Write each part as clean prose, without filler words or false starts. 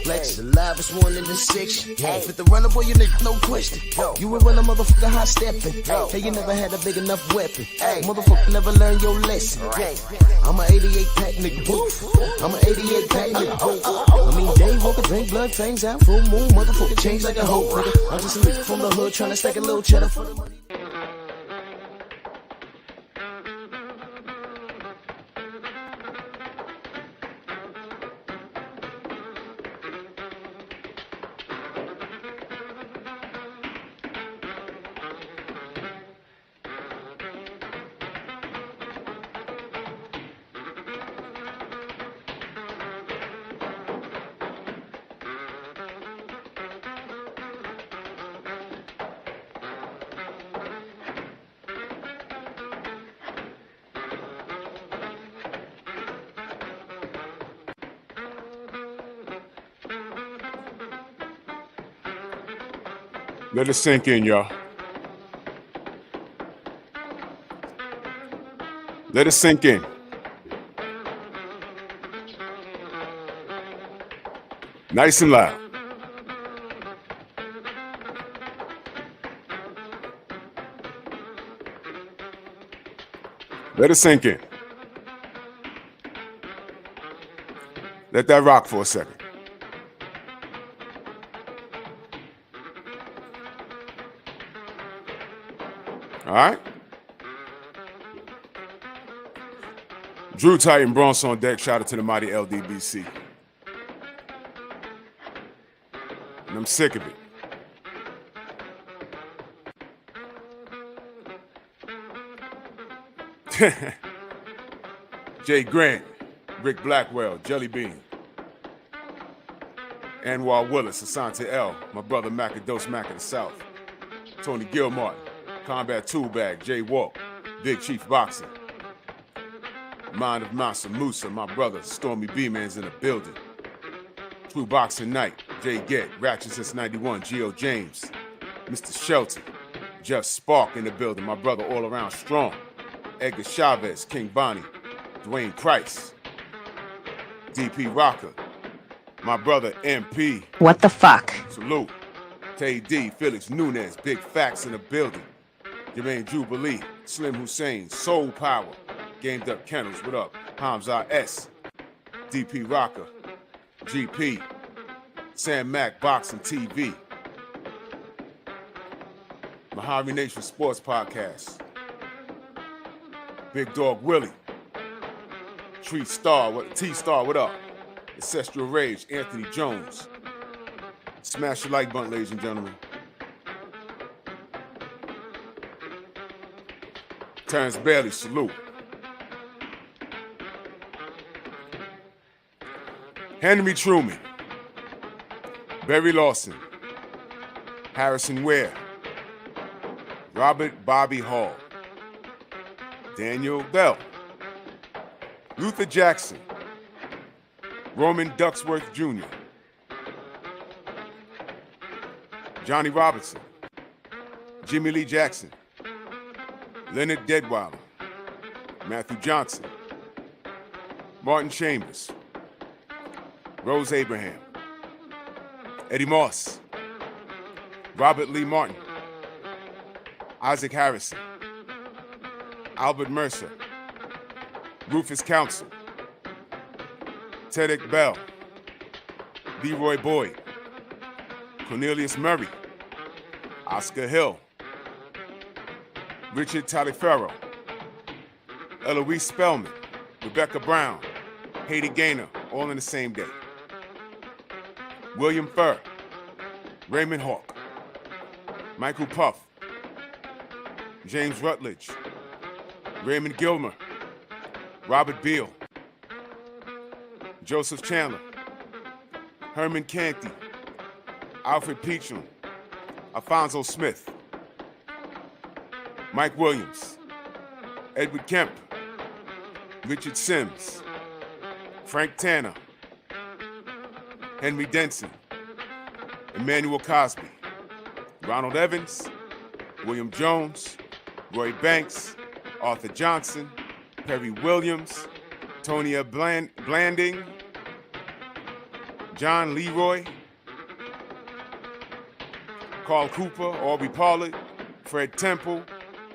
Flex, the livest one in the section. With the runner, boy, you nigga, no question. You a runner, motherfucker, high stepping. Hey, you never had a big enough weapon. Motherfucker, never learned your lesson. I'm a 88 pack nigga, boof. I'm a 88 pack nigga, boof. I mean, day walker, drink blood, fangs out, full moon, motherfucker, change like a hoe, nigga. I'm just a nigga from the hood, tryna stack a little cheddar for the money. Let it sink in, y'all. Let it sink in. Nice and loud. Let it sink in. Let that rock for a second. All right. Drew Titan Bronx on deck. Shout out to the mighty LDBC. And I'm sick of it. Jay Grant, Rick Blackwell, Jelly Bean, Anwar Willis, Asante L, my brother Macados Mac of the South, Tony Gilmartin, Combat Tool Bag, Jay Walk, Big Chief Boxing, Mind of Massa Musa, my brother, Stormy B-Man's in the building, True Boxing Night, Jay Gett, Ratchet since 91, Geo James, Mr. Shelton, Jeff Spark in the building, my brother all around strong, Edgar Chavez, King Bonnie, Dwayne Price, DP Rocker, my brother MP. What the fuck? Salute. Tay D, Felix Nunez, Big Facts in the building. Jermaine Jubilee, Slim Hussein, Soul Power, Gamed Up Kennels, what up? Hamza S, DP Rocker, GP, Sam Mack, Boxing TV, Mojave Nation Sports Podcast, Big Dog Willie, T-Star, what up? Ancestral Rage, Anthony Jones. Smash your like button, ladies and gentlemen. Terrence Bailey, salute. Henry Truman, Barry Lawson, Harrison Ware, Robert Bobby Hall, Daniel Bell, Luther Jackson, Roman Ducksworth Jr., Johnny Robinson, Jimmy Lee Jackson, Leonard Deadweiler, Matthew Johnson, Martin Chambers, Rose Abraham, Eddie Moss, Robert Lee Martin, Isaac Harrison, Albert Mercer, Rufus Council, Tedrick Bell, Leroy Boyd, Cornelius Murray, Oscar Hill, Richard Taliaferro, Eloise Spellman, Rebecca Brown, Haiti Gaynor, all in the same day. William Furr, Raymond Hawk, Michael Puff, James Rutledge, Raymond Gilmer, Robert Beal, Joseph Chandler, Herman Canty, Alfred Peachum, Alfonso Smith, Mike Williams, Edward Kemp, Richard Sims, Frank Tanner, Henry Denson, Emmanuel Cosby, Ronald Evans, William Jones, Roy Banks, Arthur Johnson, Perry Williams, Tonya Blanding, John Leroy, Carl Cooper, Aubrey Pollard, Fred Temple,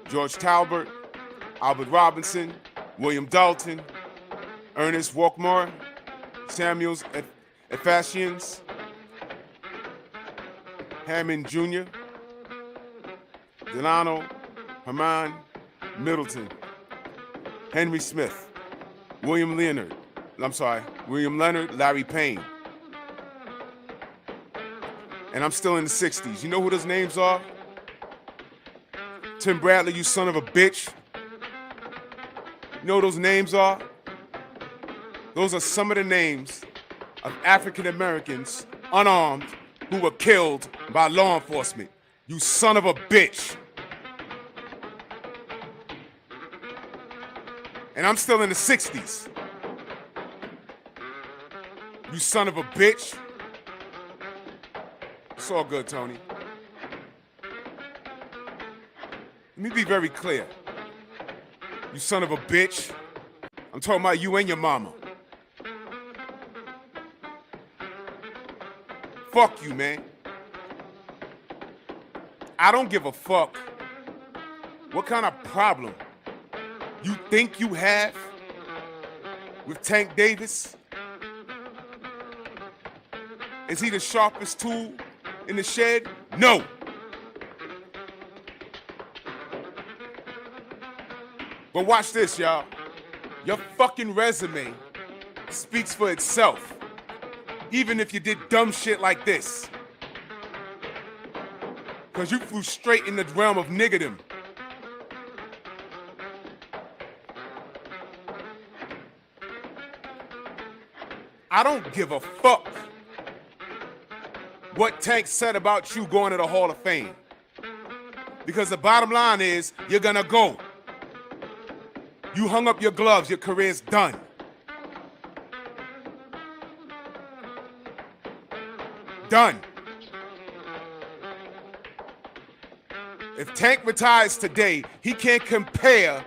George Talbert, Albert Robinson, William Dalton, Ernest Walkmore, Samuels Efashians, Hammond Jr., Delano Herman Middleton, Henry Smith, William Leonard, Larry Payne. And I'm still in the 60s. You know who those names are? Tim Bradley, you son of a bitch. You know who those names are? Those are some of the names of African Americans, unarmed, who were killed by law enforcement. You son of a bitch. And I'm still in the 60s. You son of a bitch. It's all good, Tony. Let me be very clear. You son of a bitch. I'm talking about you and your mama. Fuck you, man. I don't give a fuck what kind of problem you think you have with Tank Davis. Is he the sharpest tool in the shed? No. But watch this, y'all. Your fucking resume speaks for itself, even if you did dumb shit like this. Because you flew straight in the realm of niggerdom. I don't give a fuck what Tank said about you going to the Hall of Fame. Because the bottom line is, you're gonna go. You hung up your gloves, your career's done. Done. If Tank retires today, he can't compare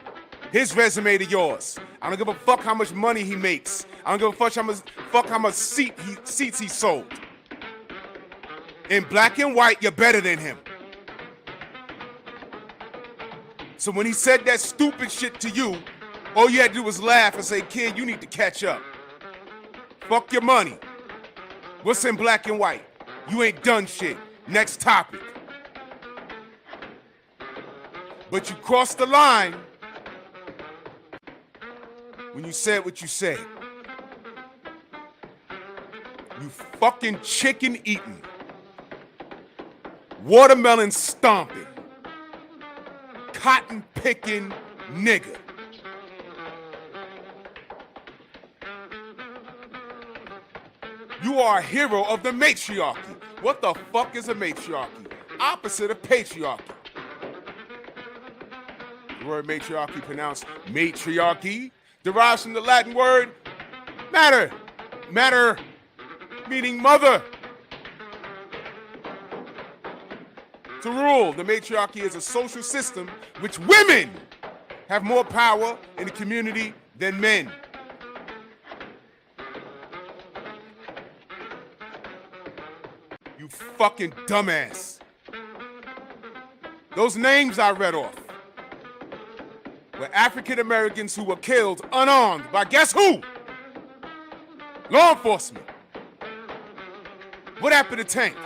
his resume to yours. I don't give a fuck how much money he makes. I don't give a fuck how much seats he sold. In black and white, you're better than him. So when he said that stupid shit to you, all you had to do was laugh and say, kid, you need to catch up. Fuck your money. What's in black and white? You ain't done shit. Next topic. But you crossed the line when you said what you said. You fucking chicken eating, watermelon stomping, cotton picking nigga. You are a hero of the matriarchy. What the fuck is a matriarchy? Opposite of patriarchy. The word matriarchy, pronounced matriarchy, derives from the Latin word mater. Mater meaning mother. To rule, the matriarchy is a social system which women have more power in the community than men. You fucking dumbass. Those names I read off were African Americans who were killed unarmed by guess who? Law enforcement. What happened to Tank?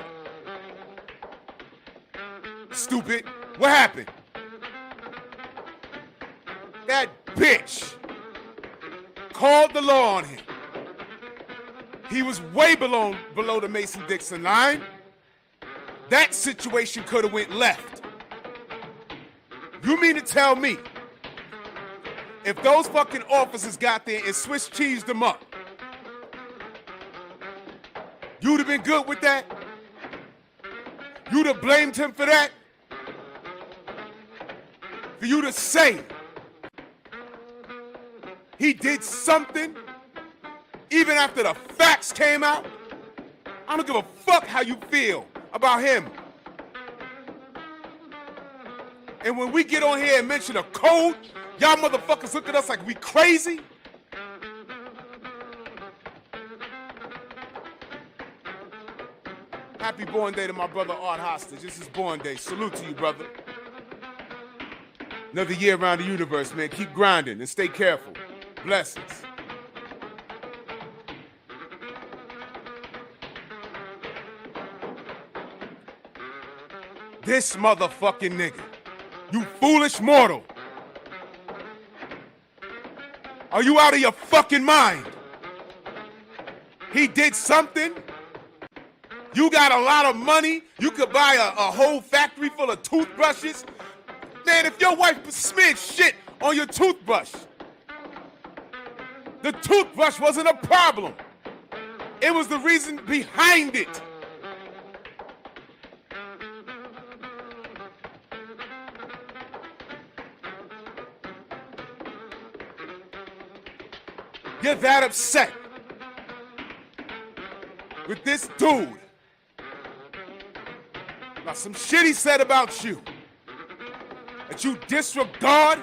Stupid. What happened? That bitch called the law on him. He was way below the Mason-Dixon line. That situation could have went left. You mean to tell me if those fucking officers got there and Swiss cheesed them up, you'd have been good with that? You'd have blamed him for that? For you to say he did something even after the facts came out? I don't give a fuck how you feel about him. And when we get on here and mention a code, y'all motherfuckers look at us like we crazy? Happy born day to my brother Art Hostage. This is born day. Salute to you, brother. Another year around the universe, man. Keep grinding and stay careful. Blessings. This motherfucking nigga. You foolish mortal. Are you out of your fucking mind? He did something? You got a lot of money? You could buy a whole factory full of toothbrushes? Man, if your wife smeared shit on your toothbrush, the toothbrush wasn't a problem. It was the reason behind it. You're that upset with this dude about some shit he said about you, that you disregard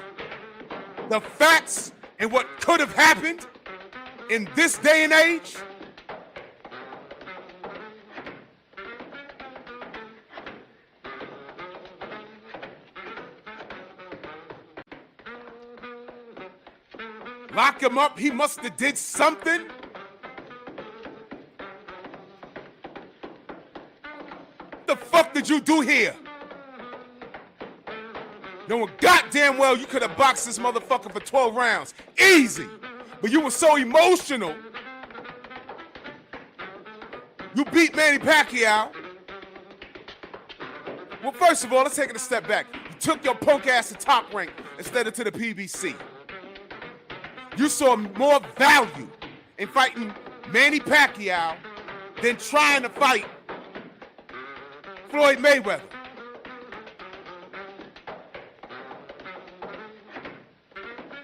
the facts and what could have happened in this day and age? Lock him up, he must have did something? The fuck did you do here? Knowing goddamn well you could have boxed this motherfucker for 12 rounds. Easy. But you were so emotional. You beat Manny Pacquiao. Well, first of all, let's take it a step back. You took your punk ass to Top Rank instead of to the PBC. You saw more value in fighting Manny Pacquiao than trying to fight Floyd Mayweather.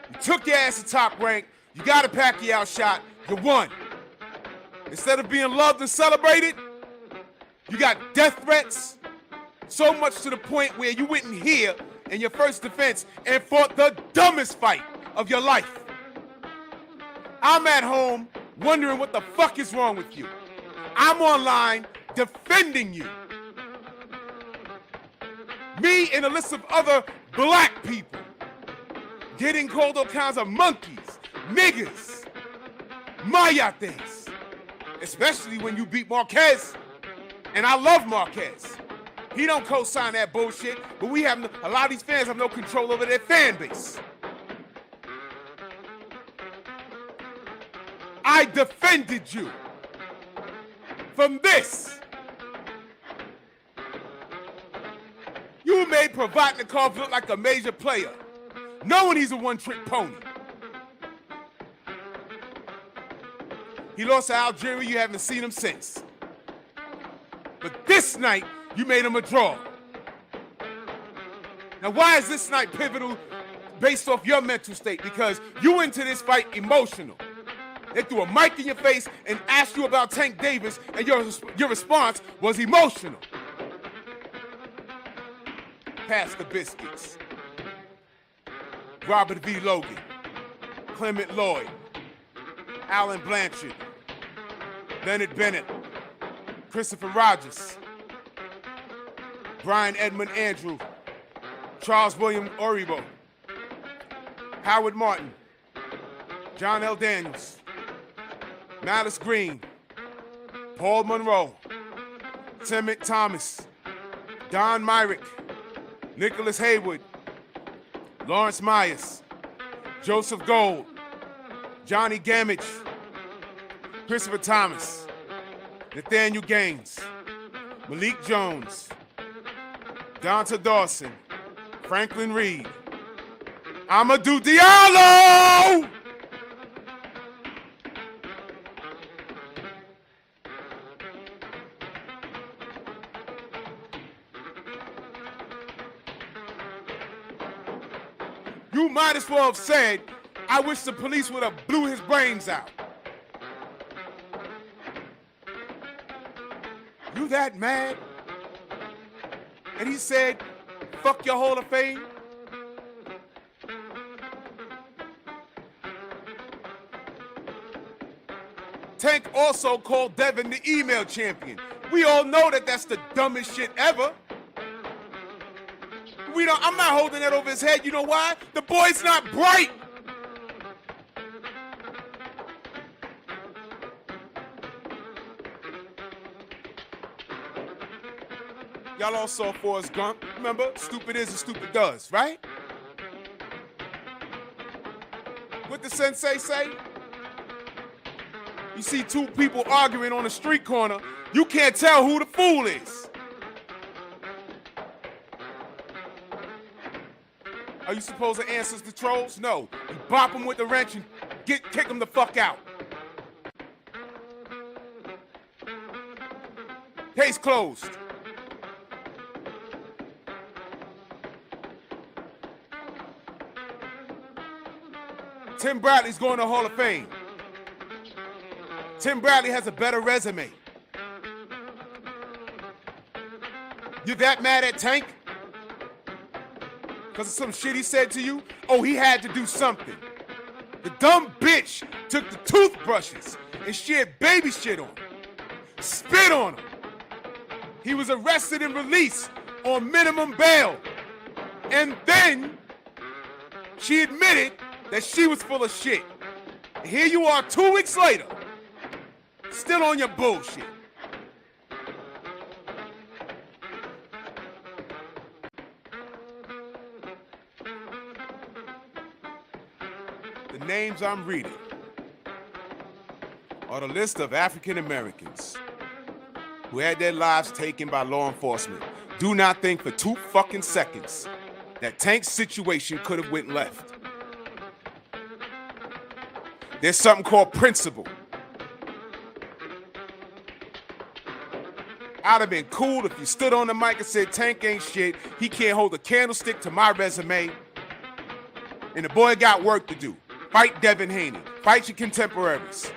You took your ass to Top Rank, you got a Pacquiao shot, you won. Instead of being loved and celebrated, you got death threats, so much to the point where you went in here in your first defense and fought the dumbest fight of your life. I'm at home wondering what the fuck is wrong with you. I'm online defending you. Me and a list of other black people getting called all kinds of monkeys, niggas, mayates, especially when you beat Marquez. And I love Marquez. He don't co-sign that bullshit, but a lot of these fans have no control over their fan base. I defended you from this. You made Provatnikov look like a major player, knowing he's a one-trick pony. He lost to Algeria, you haven't seen him since. But this night, you made him a draw. Now, why is this night pivotal based off your mental state? Because you went into this fight emotional. They threw a mic in your face and asked you about Tank Davis, and your response was emotional. Pass the biscuits. Robert V. Logan, Clement Lloyd, Alan Blanchard, Leonard Bennett, Christopher Rogers, Brian Edmund Andrew, Charles William Oribo, Howard Martin, John L. Daniels, Malice Green, Paul Monroe, Tim McThomas, Don Myrick, Nicholas Haywood, Lawrence Myers, Joseph Gold, Johnny Gamage, Christopher Thomas, Nathaniel Gaines, Malik Jones, Donta Dawson, Franklin Reed, Amadou Diallo! You might as well have said, I wish the police would have blew his brains out. You that mad? And he said, fuck your Hall of Fame? Tank also called Devin the email champion. We all know that that's the dumbest shit ever. I'm not holding that over his head. You know why? The boy's not bright. Y'all all saw Forrest Gump. Remember? Stupid is and stupid does, right? What the sensei say? You see two people arguing on a street corner, you can't tell who the fool is. Are you supposed to answer the trolls? No. You bop them with the wrench and kick them the fuck out. Case closed. Tim Bradley's going to Hall of Fame. Tim Bradley has a better resume. You that mad at Tank? Because of some shit he said to you? Oh, he had to do something. The dumb bitch took the toothbrushes and shared baby shit on him. Spit on him. He was arrested and released on minimum bail. And then she admitted that she was full of shit. And here you are 2 weeks later, still on your bullshit. The names I'm reading are the list of African Americans who had their lives taken by law enforcement. Do not think for 2 fucking seconds that Tank's situation could have went left. There's something called principle. I'd have been cool if you stood on the mic and said, Tank ain't shit, he can't hold a candlestick to my resume, and the boy got work to do. Fight Devin Haney. Fight your contemporaries.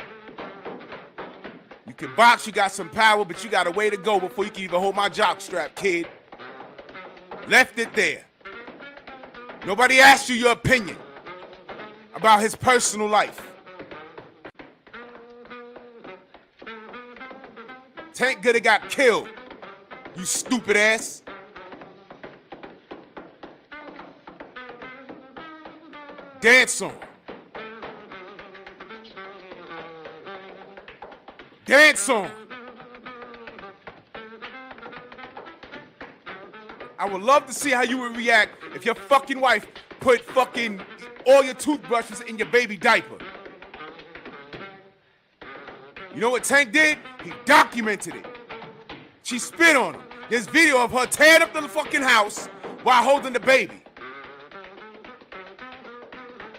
You can box, you got some power, but you got a way to go before you can even hold my jockstrap, kid. Left it there. Nobody asked you your opinion about his personal life. Tank could have got killed, you stupid ass. Dance on. Dance on. I would love to see how you would react if your fucking wife put fucking all your toothbrushes in your baby diaper. You know what Tank did? He documented it. She spit on him. There's video of her tearing up the fucking house while holding the baby.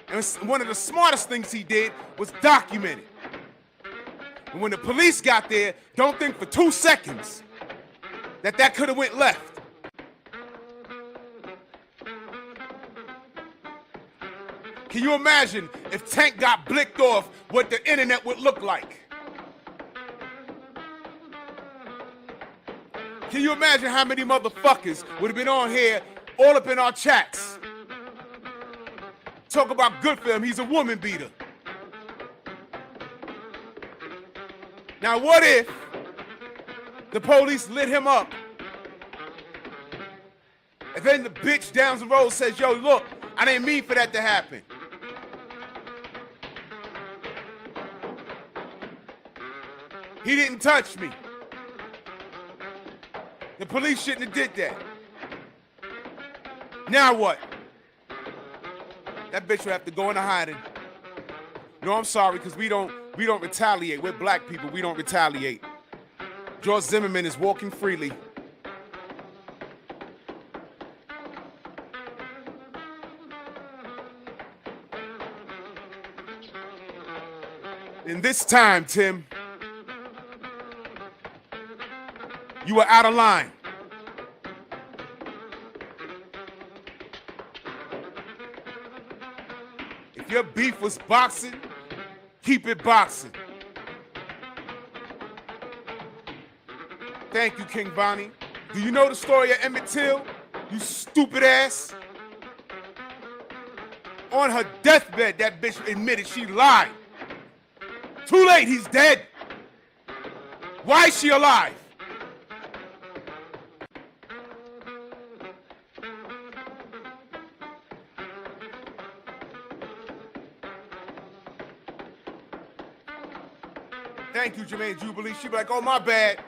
And one of the smartest things he did was document it. And when the police got there, don't think for 2 seconds that could have went left. Can you imagine if Tank got blicked off what the internet would look like? Can you imagine how many motherfuckers would have been on here all up in our chats? Talk about good for him, he's a woman beater. Now what if the police lit him up and then the bitch down the road says, yo, look, I didn't mean for that to happen. He didn't touch me. The police shouldn't have did that. Now what? That bitch would have to go into hiding. No, I'm sorry, because we don't retaliate. We're black people, we don't retaliate. George Zimmerman is walking freely. In this time, Tim, you are out of line. your beef was boxing, keep it boxing. Thank you, King Bonnie. Do you know the story of Emmett Till? You stupid ass. On her deathbed, that bitch admitted she lied. Too late, he's dead. Why is she alive? Thank you, Jermaine Jubilee. She be like, oh, my bad.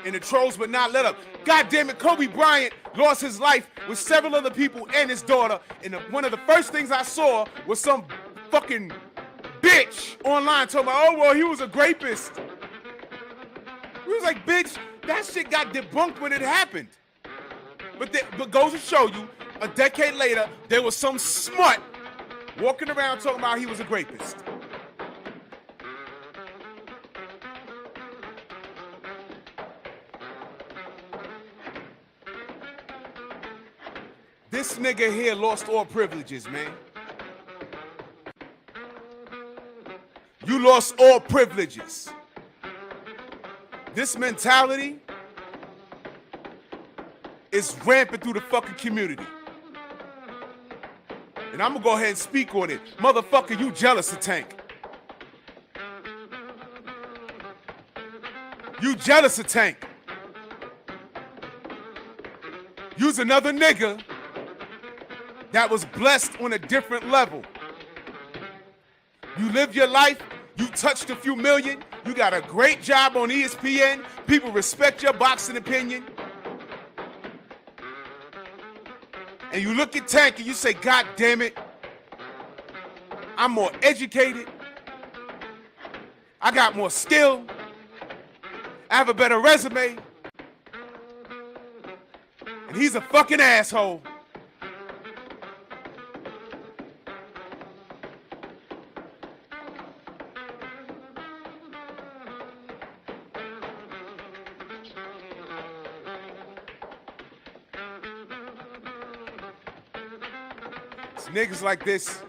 And the trolls would not let up. God damn it, Kobe Bryant lost his life with several other people and his daughter. And one of the first things I saw was some fucking bitch online talking about, oh, well, he was a rapist. He was like, bitch, that shit got debunked when it happened. But goes to show you, a decade later, there was some smut walking around talking about he was a rapist. This nigga here lost all privileges, man. You lost all privileges. This mentality is rampant through the fucking community. And I'm gonna go ahead and speak on it. Motherfucker, you jealous of Tank. You jealous of Tank. You's another nigga that was blessed on a different level. You live your life, you touched a few million, you got a great job on ESPN, people respect your boxing opinion. And you look at Tank and you say, God damn it, I'm more educated, I got more skill, I have a better resume, and he's a fucking asshole. It's niggas like this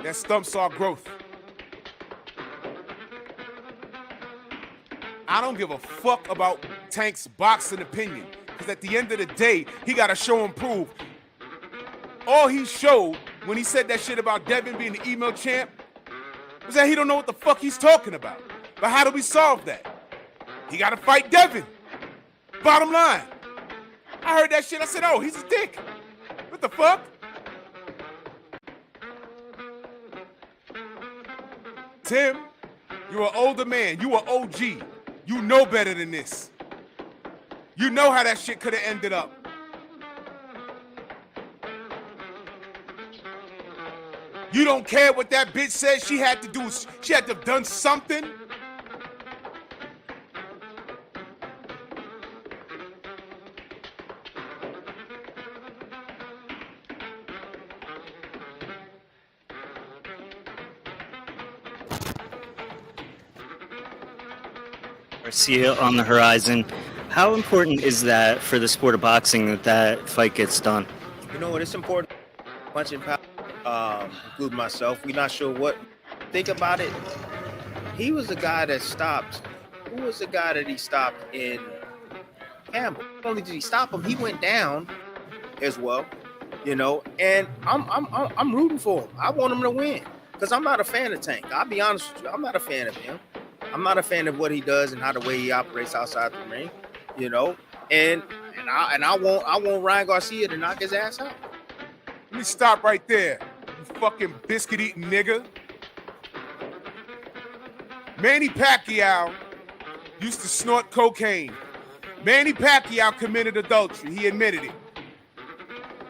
that stumps our growth. I don't give a fuck about Tank's boxing opinion, because at the end of the day, he got to show and prove. All he showed when he said that shit about Devin being the email champ was that he don't know what the fuck he's talking about. But how do we solve that? He got to fight Devin. Bottom line. I heard that shit. I said, oh, he's a dick. What the fuck? Tim, you're an older man. You an OG. You know better than this. You know how that shit could have ended up. You don't care what that bitch said she had to do. She had to have done something. Garcia on the horizon. How important is that for the sport of boxing that that fight gets done? You know what? It's important. Punching power, including myself. We're not sure what. Think about it. He was the guy that stopped. Who was the guy that he stopped in Campbell? Not only did he stop him, he went down as well. You know, and I'm rooting for him. I want him to win because I'm not a fan of Tank. I'll be honest with you. I'm not a fan of him. I'm not a fan of what he does and how the way he operates outside the ring, you know. And I want Ryan Garcia to knock his ass out. Let me stop right there, you fucking biscuit-eating nigga. Manny Pacquiao used to snort cocaine. Manny Pacquiao committed adultery. He admitted it.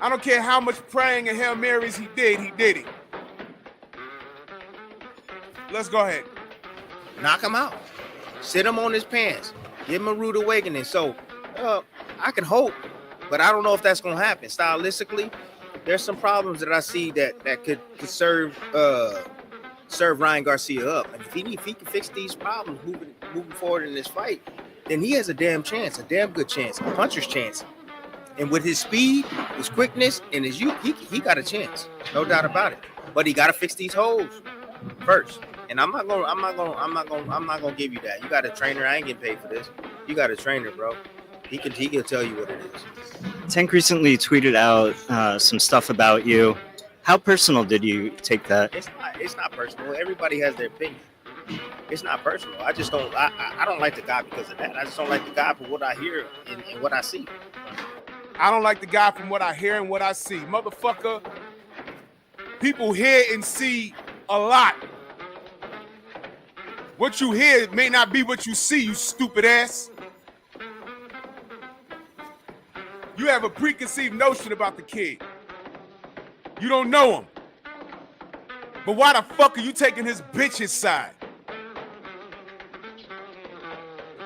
I don't care how much praying and Hail Marys he did it. Let's go ahead. Knock him out. Sit him on his pants. Give him a rude awakening. So I can hope, but I don't know if that's going to happen. Stylistically, there's some problems that I see that could serve Ryan Garcia up. And if he can fix these problems moving forward in this fight, then he has a damn chance, a damn good chance, a puncher's chance. And with his speed, his quickness, and his youth, he got a chance. No doubt about it. But he got to fix these holes first. And I'm not gonna give you that. You got a trainer. I ain't getting paid for this. You got a trainer, bro. He can tell you what it is. Tank recently tweeted out some stuff about you. How personal did you take that? It's not personal. Everybody has their opinion. It's not personal. I just don't. I don't like the guy because of that. I just don't like the guy for what I hear and what I see. I don't like the guy from what I hear and what I see. Motherfucker, people hear and see a lot. What you hear may not be what you see, you stupid ass. You have a preconceived notion about the kid. You don't know him. But why the fuck are you taking his bitch's side?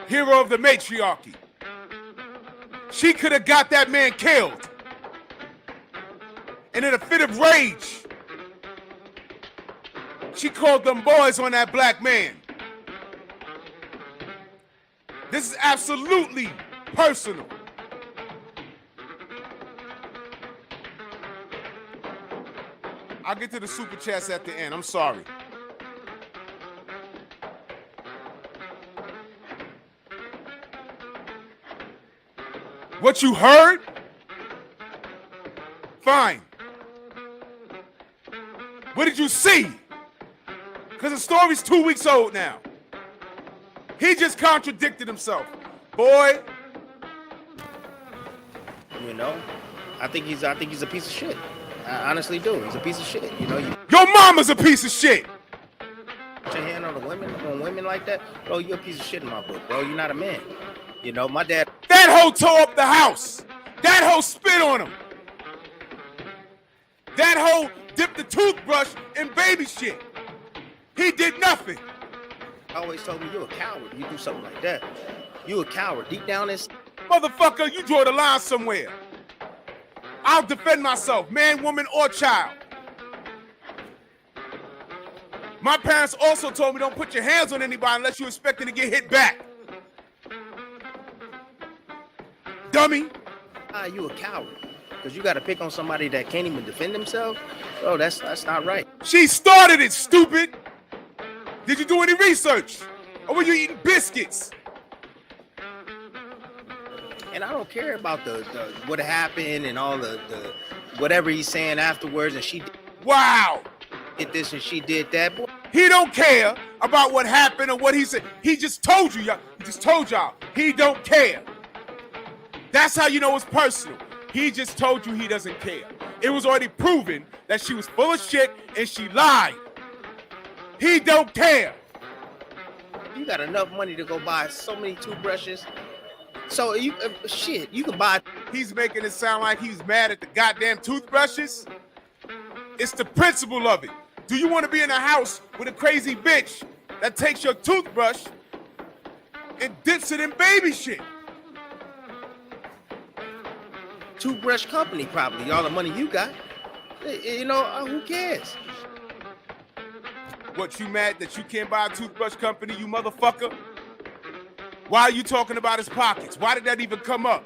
Hero of the matriarchy. She could have got that man killed. And in a fit of rage, she called them boys on that black man. This is absolutely personal. I'll get to the super chats at the end. I'm sorry. What you heard? Fine. What did you see? Because the story's 2 weeks old now. He just contradicted himself. Boy. You know, I think he's a piece of shit. I honestly do. He's a piece of shit. You know, Your mama's a piece of shit. Put your hand on women like that, bro. You're a piece of shit in my book, bro. You're not a man. You know, my dad. That hoe tore up the house. That hoe spit on him. That hoe dipped the toothbrush in baby shit. He did nothing. Always told me you're a coward. You do something like that. You a coward. Deep down inside. Motherfucker, you draw the line somewhere. I'll defend myself, man, woman, or child. My parents also told me don't put your hands on anybody unless you're expecting to get hit back. Dummy. You a coward. Because you got to pick on somebody that can't even defend themselves. Bro, that's not right. She started it, stupid. Did you do any research? Or were you eating biscuits? And I don't care about the what happened and all the whatever he's saying afterwards. And she Wow. did this and she did that. Boy. He don't care about what happened or what he said. He just told you, y'all. He just told y'all. He don't care. That's how you know it's personal. He just told you he doesn't care. It was already proven that she was full of shit and she lied. He don't care. You got enough money to go buy so many toothbrushes. So you can buy. He's making it sound like he's mad at the goddamn toothbrushes. It's the principle of it. Do you want to be in a house with a crazy bitch that takes your toothbrush and dips it in baby shit? Toothbrush company probably. All the money you got. You know, who cares? What, you mad that you can't buy a toothbrush company, you motherfucker? Why are you talking about his pockets? Why did that even come up?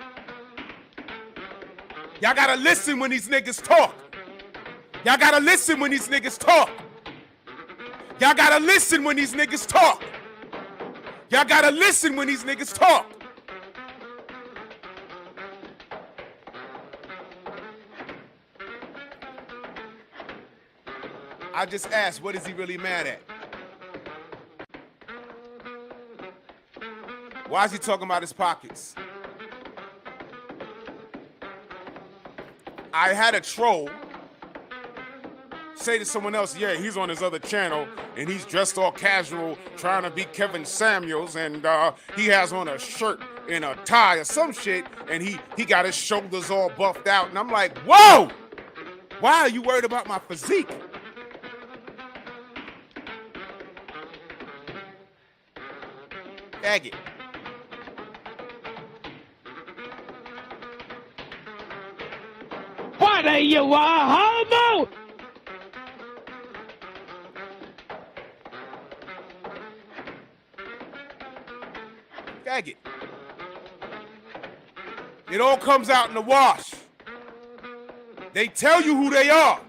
Y'all gotta listen when these niggas talk. Y'all gotta listen when these niggas talk. Y'all gotta listen when these niggas talk. Y'all gotta listen when these niggas talk. I just asked, what is he really mad at? Why is he talking about his pockets? I had a troll say to someone else, yeah, he's on his other channel and he's dressed all casual trying to be Kevin Samuels and he has on a shirt and a tie or some shit and he got his shoulders all buffed out. And I'm like, whoa! Why are you worried about my physique? Faggot. What are you, a homo? Faggot. It all comes out in the wash. They tell you who they are.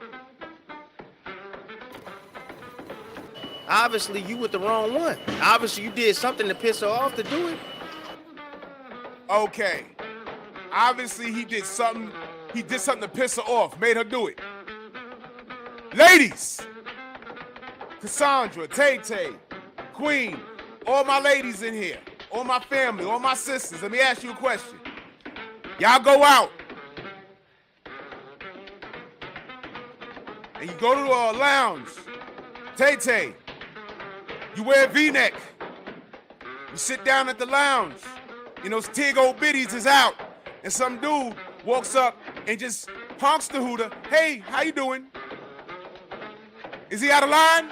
Obviously, you with the wrong one. Obviously, you did something to piss her off to do it. Okay. Obviously, he did something to piss her off, made her do it. Ladies, Cassandra, Tay-Tay, Queen, all my ladies in here, all my family, all my sisters, let me ask you a question. Y'all go out and you go to a lounge. Tay-Tay, you wear a V-neck. You sit down at the lounge. You know, Tig old biddies is out. And some dude walks up and just honks the hooter. Hey, how you doing? Is he out of line?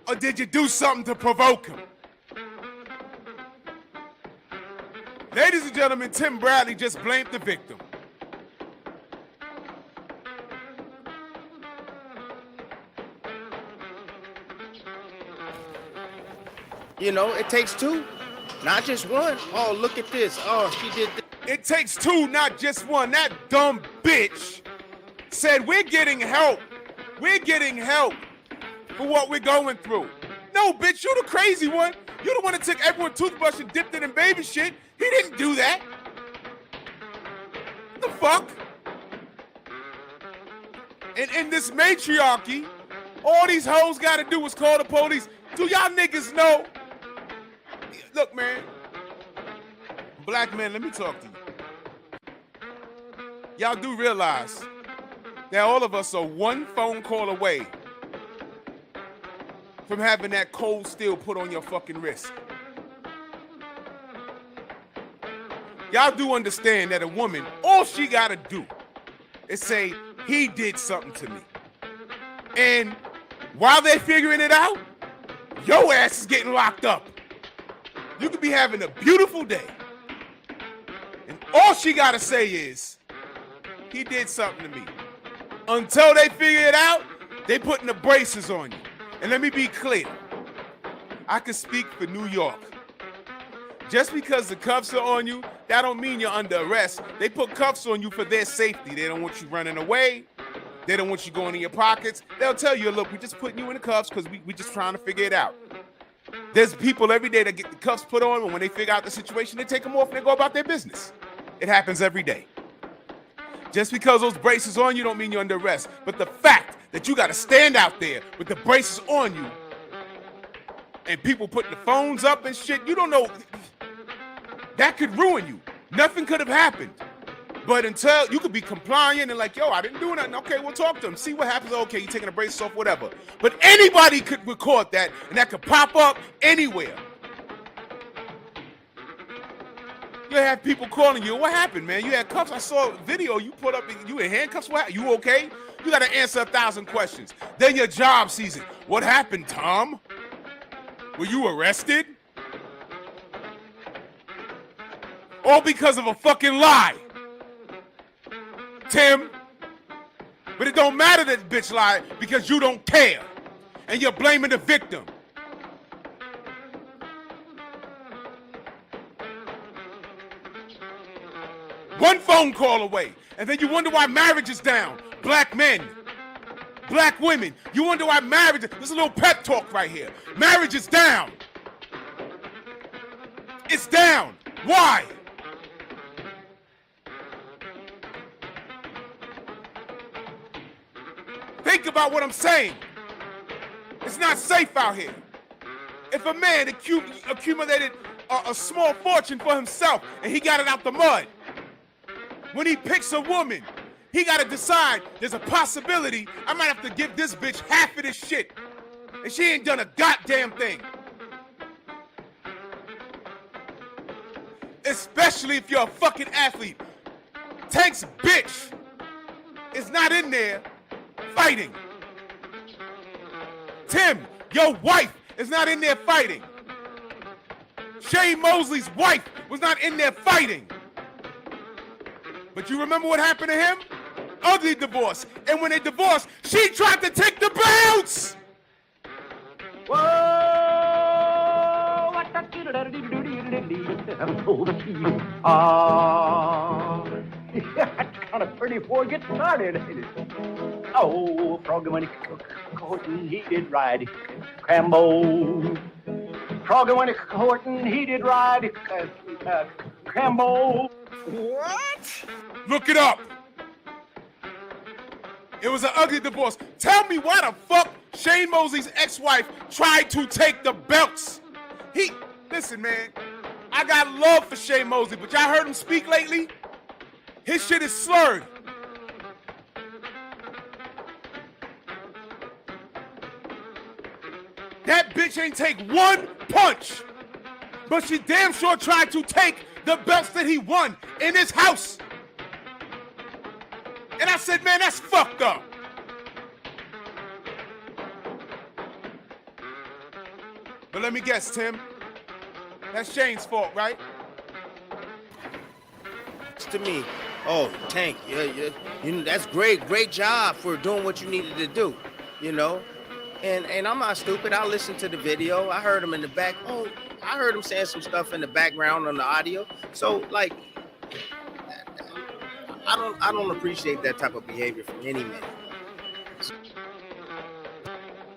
Or did you do something to provoke him? Ladies and gentlemen, Tim Bradley just blamed the victim. You know, it takes two, not just one. Oh, look at this. Oh, she did this. It takes two, not just one. That dumb bitch said we're getting help. We're getting help for what we're going through. No, bitch, you the crazy one. You the one that took everyone's toothbrush and dipped it in baby shit. He didn't do that. What the fuck? And in this matriarchy, all these hoes gotta do is call the police. Do y'all niggas know? Look, man. Black men, let me talk to you. Y'all do realize that all of us are one phone call away from having that cold steel put on your fucking wrist. Y'all do understand that a woman, all she gotta do is say, he did something to me. And while they're figuring it out, your ass is getting locked up. You could be having a beautiful day. And all she gotta say is, he did something to me. Until they figure it out, they putting the braces on you. And let me be clear. I can speak for New York. Just because the cuffs are on you, that don't mean you're under arrest. They put cuffs on you for their safety. They don't want you running away. They don't want you going in your pockets. They'll tell you, look, we're just putting you in the cuffs because we just trying to figure it out. There's people every day that get the cuffs put on, and when they figure out the situation, they take them off and they go about their business. It happens every day. Just because those braces on you don't mean you're under arrest. But the fact that you got to stand out there with the braces on you and people putting the phones up and shit, you don't know. That could ruin you. Nothing could have happened. But until you could be compliant and like, yo, I didn't do nothing. Okay, we'll talk to them. See what happens. Okay, you're taking the braces off, whatever. But anybody could record that, and that could pop up anywhere. You have people calling you. What happened, man? You had cuffs. I saw a video you put up. You in handcuffs? What? You okay? You got to answer 1,000 questions. Then your job season. What happened, Tom? Were you arrested? All because of a fucking lie. Tim. But it don't matter that bitch lied because you don't care. And you're blaming the victim. One phone call away, and then you wonder why marriage is down. Black men, black women, you wonder why marriage, this is a little pep talk right here. Marriage is down. It's down. Why? Think about what I'm saying. It's not safe out here. If a man accumulated a small fortune for himself and he got it out the mud, when he picks a woman, he got to decide there's a possibility I might have to give this bitch half of this shit. And she ain't done a goddamn thing. Especially if you're a fucking athlete. Tank's bitch is not in there fighting. Tim, your wife is not in there fighting. Shane Mosley's wife was not in there fighting. But you remember what happened to him? Ugly divorce. And when they divorced, she tried to take the bounce. Whoa! That's kind of pretty before it gets started, ain't it? Oh, froggy money, he did ride. Crambo. Froggy went a-courting, he did ride Crambo. What? Look it up. It was an ugly divorce. Tell me why the fuck Shane Mosley's ex-wife tried to take the belts. Listen, man, I got love for Shane Mosley, but y'all heard him speak lately? His shit is slurred. That bitch ain't take one punch, but she damn sure tried to take the belts that he won in his house. And I said, man, that's fucked up. But let me guess, Tim. That's Shane's fault, right? To me, oh, Tank, yeah, you know, that's great job for doing what you needed to do, you know. And I'm not stupid. I listened to the video. I heard him in the back. Oh, I heard him saying some stuff in the background on the audio. So like, I don't appreciate that type of behavior from any man.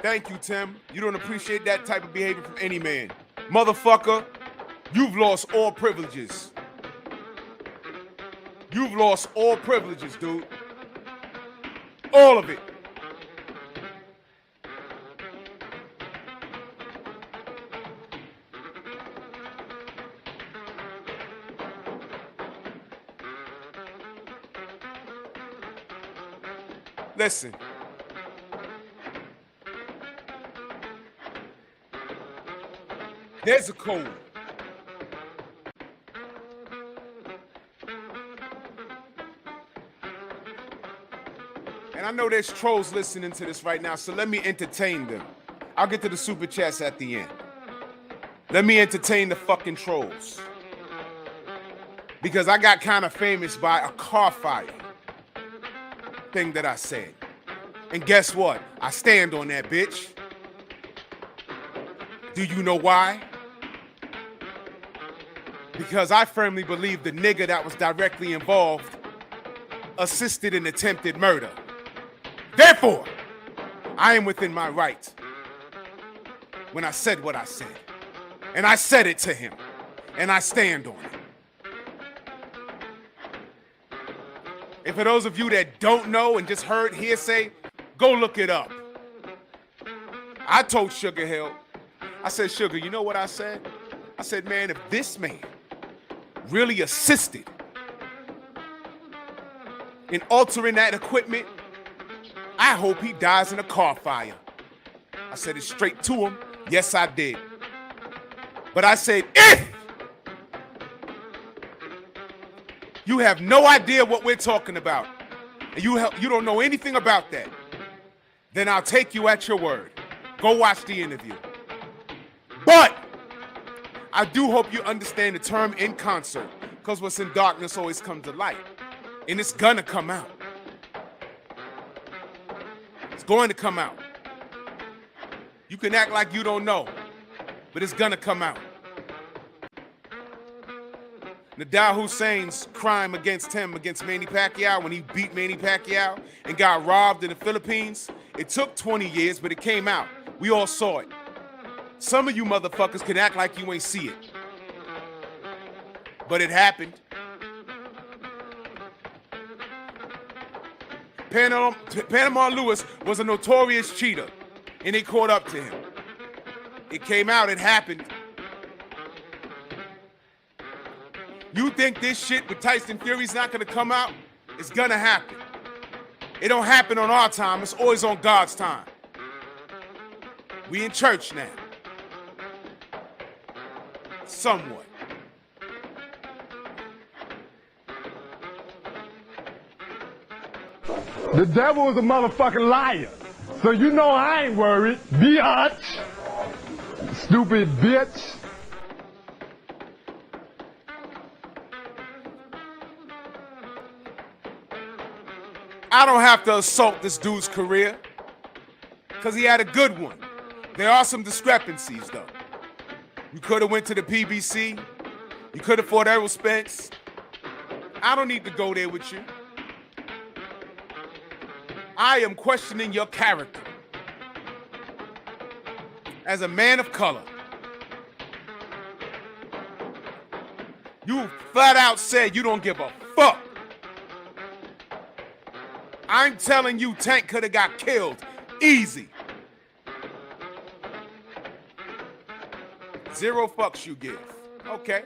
Thank you, Tim. You don't appreciate that type of behavior from any man. Motherfucker, you've lost all privileges. You've lost all privileges, dude. All of it. Listen. There's a code. And I know there's trolls listening to this right now, so let me entertain them. I'll get to the super chats at the end. Let me entertain the fucking trolls. Because I got kind of famous by a car fire thing that I said. And guess what? I stand on that, bitch. Do you know why? Because I firmly believe the nigga that was directly involved assisted in attempted murder. Therefore, I am within my right when I said what I said. And I said it to him. And I stand on it. And for those of you that don't know and just heard hearsay, go look it up. I told Sugar Hill, I said, Sugar, you know what I said? I said, man, if this man really assisted in altering that equipment, I hope he dies in a car fire. I said it straight to him. Yes, I did. But I said, if you have no idea what we're talking about, and you don't know anything about that, then I'll take you at your word. Go watch the interview. But I do hope you understand the term in concert, because what's in darkness always comes to light. And it's gonna come out. It's going to come out. You can act like you don't know, but it's gonna come out. Nadal Hussein's crime against him, against Manny Pacquiao, when he beat Manny Pacquiao and got robbed in the Philippines, it took 20 years, but it came out. We all saw it. Some of you motherfuckers can act like you ain't see it. But it happened. Panama Lewis was a notorious cheater, and they caught up to him. It came out, it happened. You think this shit with Tyson Fury's not gonna come out? It's gonna happen. It don't happen on our time, it's always on God's time. We in church now. Somewhat. The devil is a motherfucking liar. So you know I ain't worried. Biatch. Stupid bitch. I don't have to assault this dude's career, because he had a good one. There are some discrepancies, though. You could have went to the PBC. You could have fought Errol Spence. I don't need to go there with you. I am questioning your character. as a man of color, you flat out said you don't give a fuck. I'm telling you, Tank could have got killed easy. 0 fucks you give. Okay.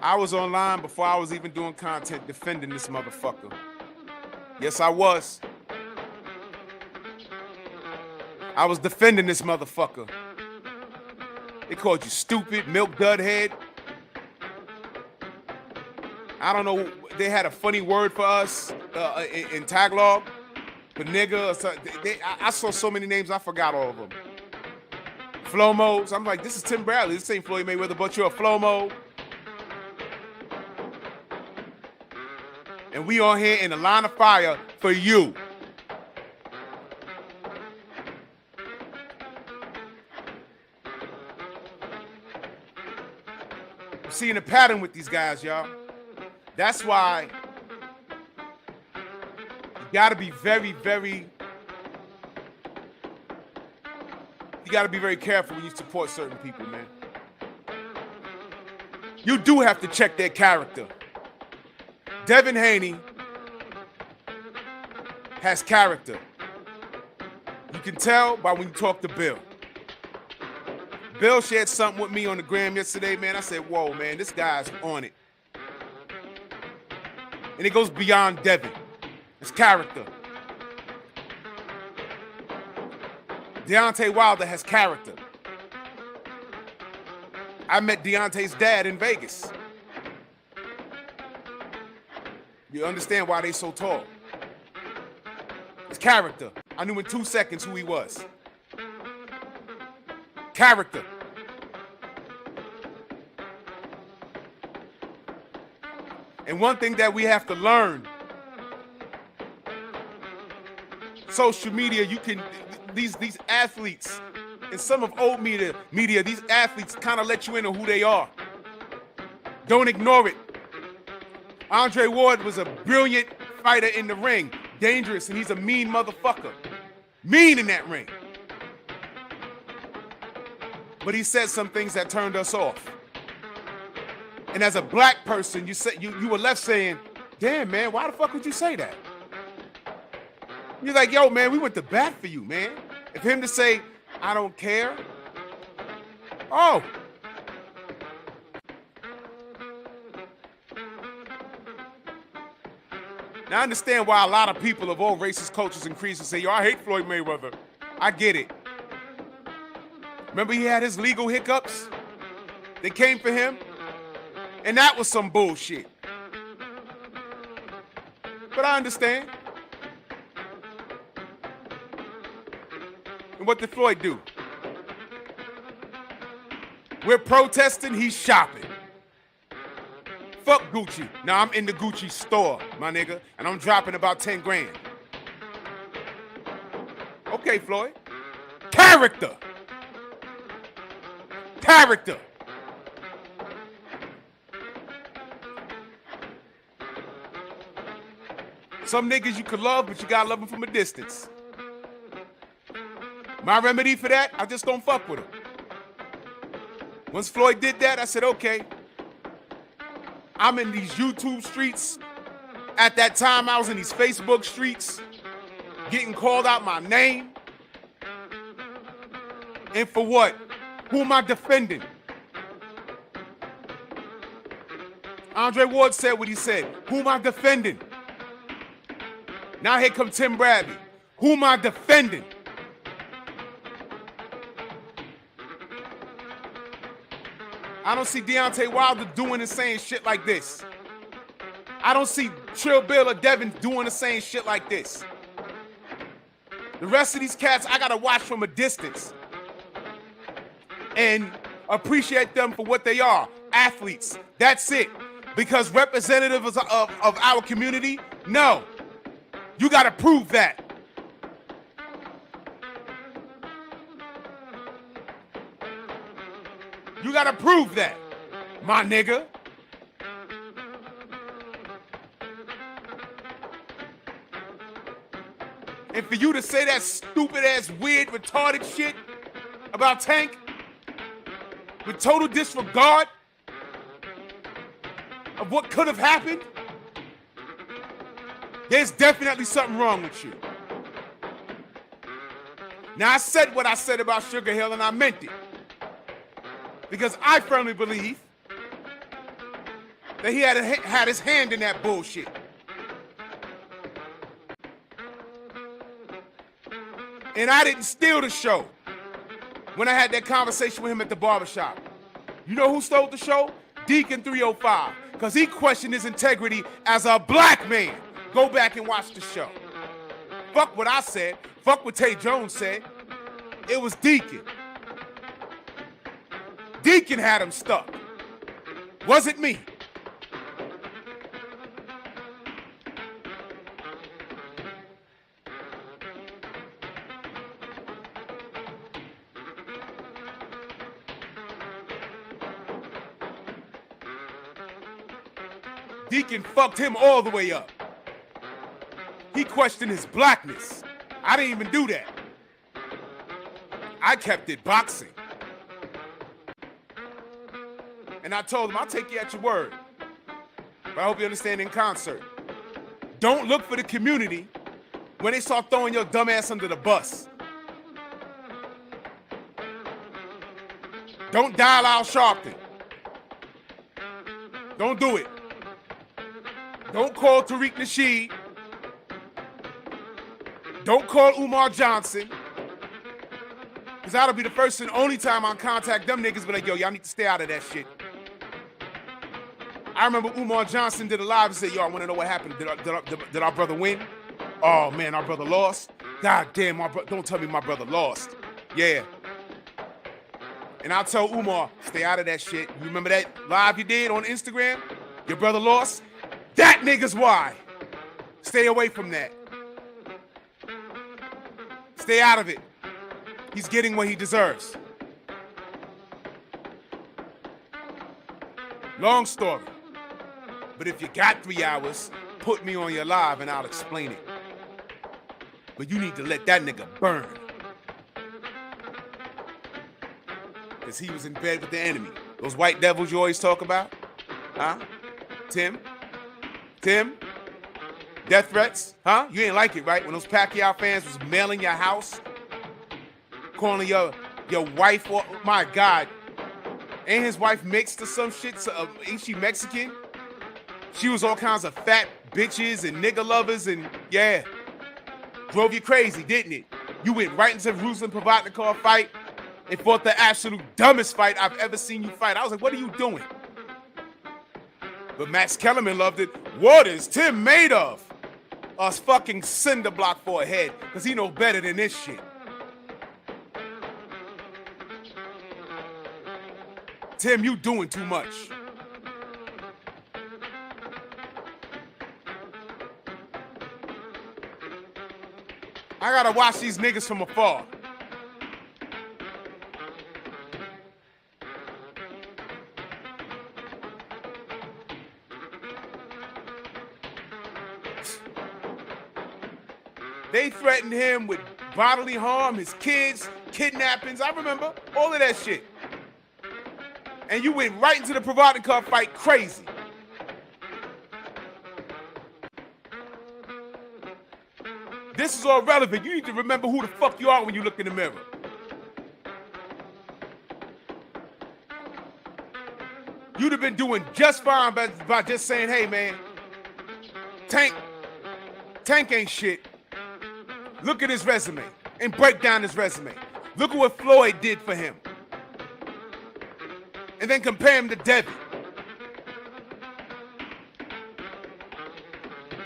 I was online before I was even doing content defending this motherfucker. Yes, I was. I was defending this motherfucker. They called you stupid, milk dud head. I don't know. They had a funny word for us in Tagalog, for nigga. Or something. I saw so many names, I forgot all of them. Flomos. I'm like, this is Tim Bradley. This ain't Floyd Mayweather, but you're a Flomo. And we on here in the line of fire for you. I'm seeing a pattern with these guys, y'all. That's why you gotta be very, very, you gotta be very careful when you support certain people, man. You do have to check their character. Devin Haney has character. You can tell by when you talk to Bill. Bill shared something with me on the gram yesterday, man. I said, whoa, man, this guy's on it. And it goes beyond Devin. It's character. Deontay Wilder has character. I met Deontay's dad in Vegas. You understand why they so tall. It's character. I knew in 2 seconds who he was. Character. And one thing that we have to learn, social media, you can, these athletes, and some of old media, these athletes kind of let you into who they are. Don't ignore it. Andre Ward was a brilliant fighter in the ring, dangerous, and he's a mean motherfucker. Mean in that ring. But he said some things that turned us off. And as a black person, you were left saying, damn, man, why the fuck would you say that? You're like, yo, man, we went to bat for you, man. If him to say, I don't care. Oh. Now, I understand why a lot of people of all races, cultures, and creeds say, yo, I hate Floyd Mayweather. I get it. Remember he had his legal hiccups? They came for him? And that was some bullshit. But I understand. And what did Floyd do? We're protesting, he's shopping. Fuck Gucci. Now I'm in the Gucci store, my nigga, and I'm dropping about 10 grand. Okay, Floyd. Character. Character. Some niggas you could love, but you gotta love them from a distance. My remedy for that, I just don't fuck with him. Once Floyd did that, I said, okay. I'm in these YouTube streets. At that time, I was in these Facebook streets, getting called out my name. And for what? Who am I defending? Andre Ward said what he said. Who am I defending? Now here comes Tim Bradley. Who am I defending? I don't see Deontay Wilder doing and saying shit like this. I don't see Trill Bill or Devin doing and saying shit like this. The rest of these cats, I gotta watch from a distance and appreciate them for what they are, athletes. That's it. Because representatives of our community, no. You gotta prove that. You gotta prove that, my nigga. And for you to say that stupid ass, weird, retarded shit about Tank with total disregard of what could have happened, there's definitely something wrong with you. Now, I said what I said about Sugar Hill, and I meant it. Because I firmly believe that he had his hand in that bullshit. And I didn't steal the show when I had that conversation with him at the barbershop. You know who stole the show? Deacon 305. Because he questioned his integrity as a black man. Go back and watch the show. Fuck what I said. Fuck what Tay Jones said. It was Deacon. Deacon had him stuck. Wasn't me. Deacon fucked him all the way up. He questioned his blackness. I didn't even do that. I kept it boxing. And I told him, I'll take you at your word. But I hope you understand in concert. Don't look for the community when they start throwing your dumb ass under the bus. Don't dial Al Sharpton. Don't do it. Don't call Tariq Nasheed. Don't call Umar Johnson. Because that'll be the first and only time I'll contact them niggas, but like, yo, y'all need to stay out of that shit. I remember Umar Johnson did a live and said, yo, I want to know what happened. Did our brother win? Oh, man, our brother lost? God damn, don't tell me my brother lost. Yeah. And I'll tell Umar, stay out of that shit. You remember that live you did on Instagram? Your brother lost? That nigga's why. Stay away from that. Stay out of it. He's getting what he deserves. Long story. But if you got 3 hours, put me on your live and I'll explain it. But you need to let that nigga burn. Because he was in bed with the enemy. Those white devils you always talk about? Huh? Tim? Death threats? Huh? You ain't like it, right? When those Pacquiao fans was mailing your house? Calling your wife, or, my God. Ain't his wife mixed or some shit? So, ain't she Mexican? She was all kinds of fat bitches and nigga lovers and, yeah. Drove you crazy, didn't it? You went right into Ruslan Provodnikov fight and fought the absolute dumbest fight I've ever seen you fight. I was like, what are you doing? But Max Kellerman loved it. What is Tim made of? Us fucking cinder block for a head, because he know better than this shit. Tim, you doing too much. I gotta watch these niggas from afar. They threatened him with bodily harm, his kids, kidnappings. I remember all of that shit. And you went right into the Provodnikov fight crazy. This is all relevant. You need to remember who the fuck you are when you look in the mirror. You'd have been doing just fine by just saying, hey, man, Tank ain't shit. Look at his resume and break down his resume. Look at what Floyd did for him. And then compare him to Devin.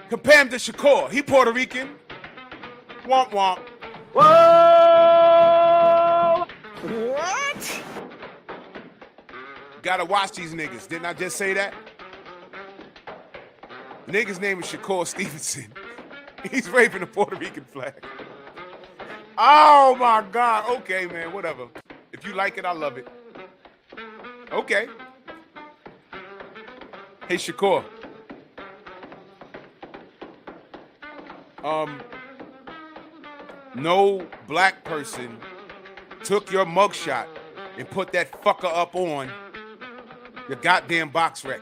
Compare him to Shakur. He Puerto Rican. Womp womp. Whoa! What? Gotta watch these niggas. Didn't I just say that? The nigga's name is Shakur Stevenson. He's waving the Puerto Rican flag. Oh my God. Okay, man, whatever. If you like it, I love it. Okay. Hey, Shakur. no black person took your mugshot and put that fucker up on your goddamn box rec.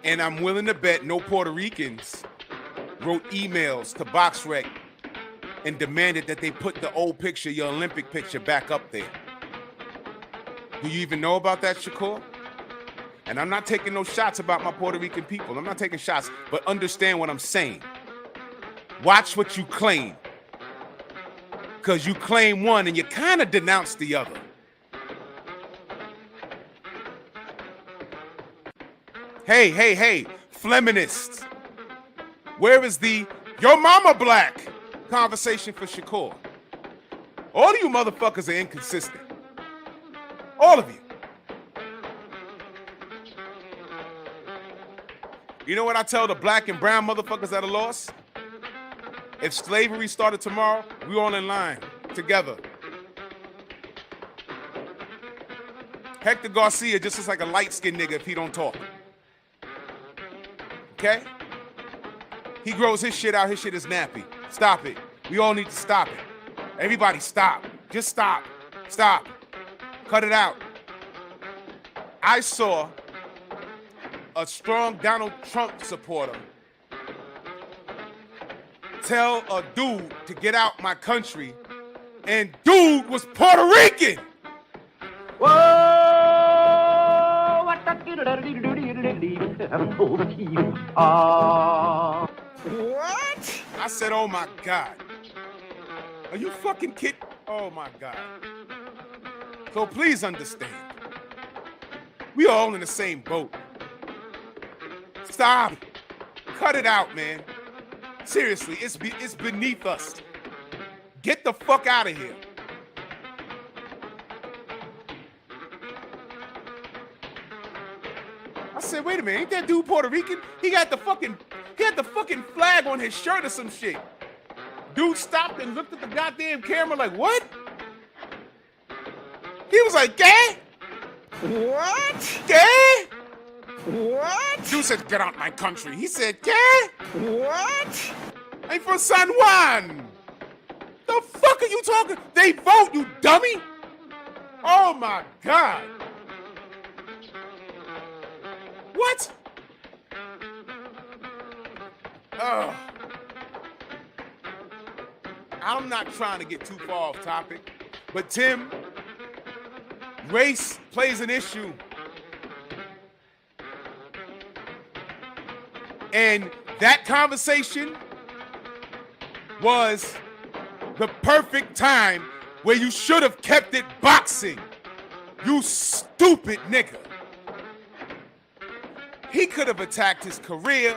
And I'm willing to bet no Puerto Ricans wrote emails to box rec and demanded that they put the old picture, your Olympic picture, back up there. Do you even know about that, Shakur? And I'm not taking no shots about my Puerto Rican people. I'm not taking shots, but understand what I'm saying. Watch what you claim. Because you claim one and you kind of denounce the other. Hey, feminists. Where is the your mama black conversation for Shakur? All of you motherfuckers are inconsistent. All of you. You know what I tell the black and brown motherfuckers that are lost? If slavery started tomorrow, we all in line together. Hector Garcia just looks like a light-skinned nigga if he don't talk. Okay? He grows his shit out. His shit is nappy. Stop it. We all need to stop it. Everybody stop. Just stop. Stop. Cut it out. I saw a strong Donald Trump supporter tell a dude to get out my country, and dude was Puerto Rican. Whoa, what the What? I said, oh my God. Are you fucking kidding? Oh my God. So please understand. We all in the same boat. Stop. Cut it out, man. Seriously, it's beneath us. Get the fuck out of here. I said, wait a minute, ain't that dude Puerto Rican? He had the fucking flag on his shirt or some shit. Dude stopped and looked at the goddamn camera like, what? He was like, gay? What? Gay? What? Dude said, get out my country. He said, gay? What? I'm from San Juan. The fuck are you talking? They vote, you dummy. Oh my God. What? Ugh. I'm not trying to get too far off topic, but Tim, race plays an issue. And that conversation was the perfect time where you should have kept it boxing. You stupid nigga. He could have attacked his career.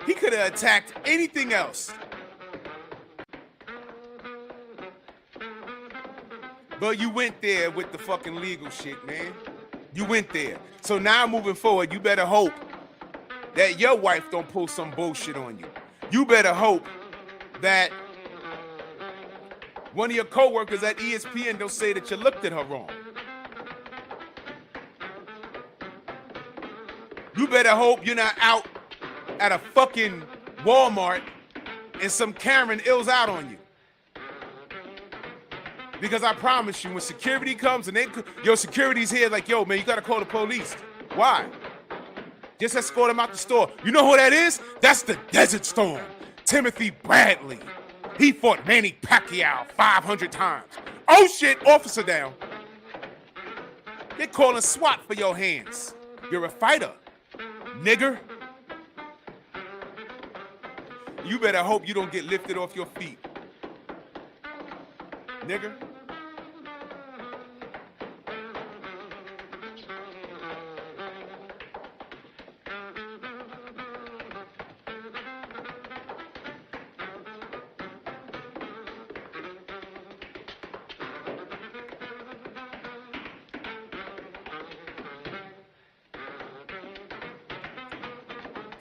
He could have attacked anything else. But you went there with the fucking legal shit, man. You went there. So now moving forward, you better hope that your wife don't pull some bullshit on you. You better hope that one of your coworkers at ESPN don't say that you looked at her wrong. You better hope you're not out at a fucking Walmart and some Karen ills out on you. Because I promise you, when security comes and your security's here like, yo, man, you gotta call the police. Why? Just escort him out the store. You know who that is? That's the Desert Storm. Timothy Bradley. He fought Manny Pacquiao 500 times. Oh shit, officer down. They're calling SWAT for your hands. You're a fighter, nigger. You better hope you don't get lifted off your feet, nigger.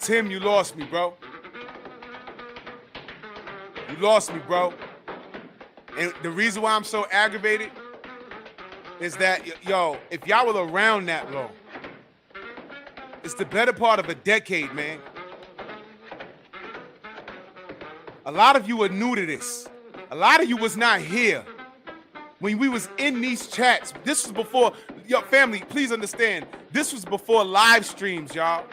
Tim, you lost me, bro. You lost me, bro. And the reason why I'm so aggravated is that, yo, if y'all were around that long, it's the better part of a decade, man. A lot of you are new to this. A lot of you was not here when we was in these chats. This was before, your family, please understand, this was before live streams, y'all.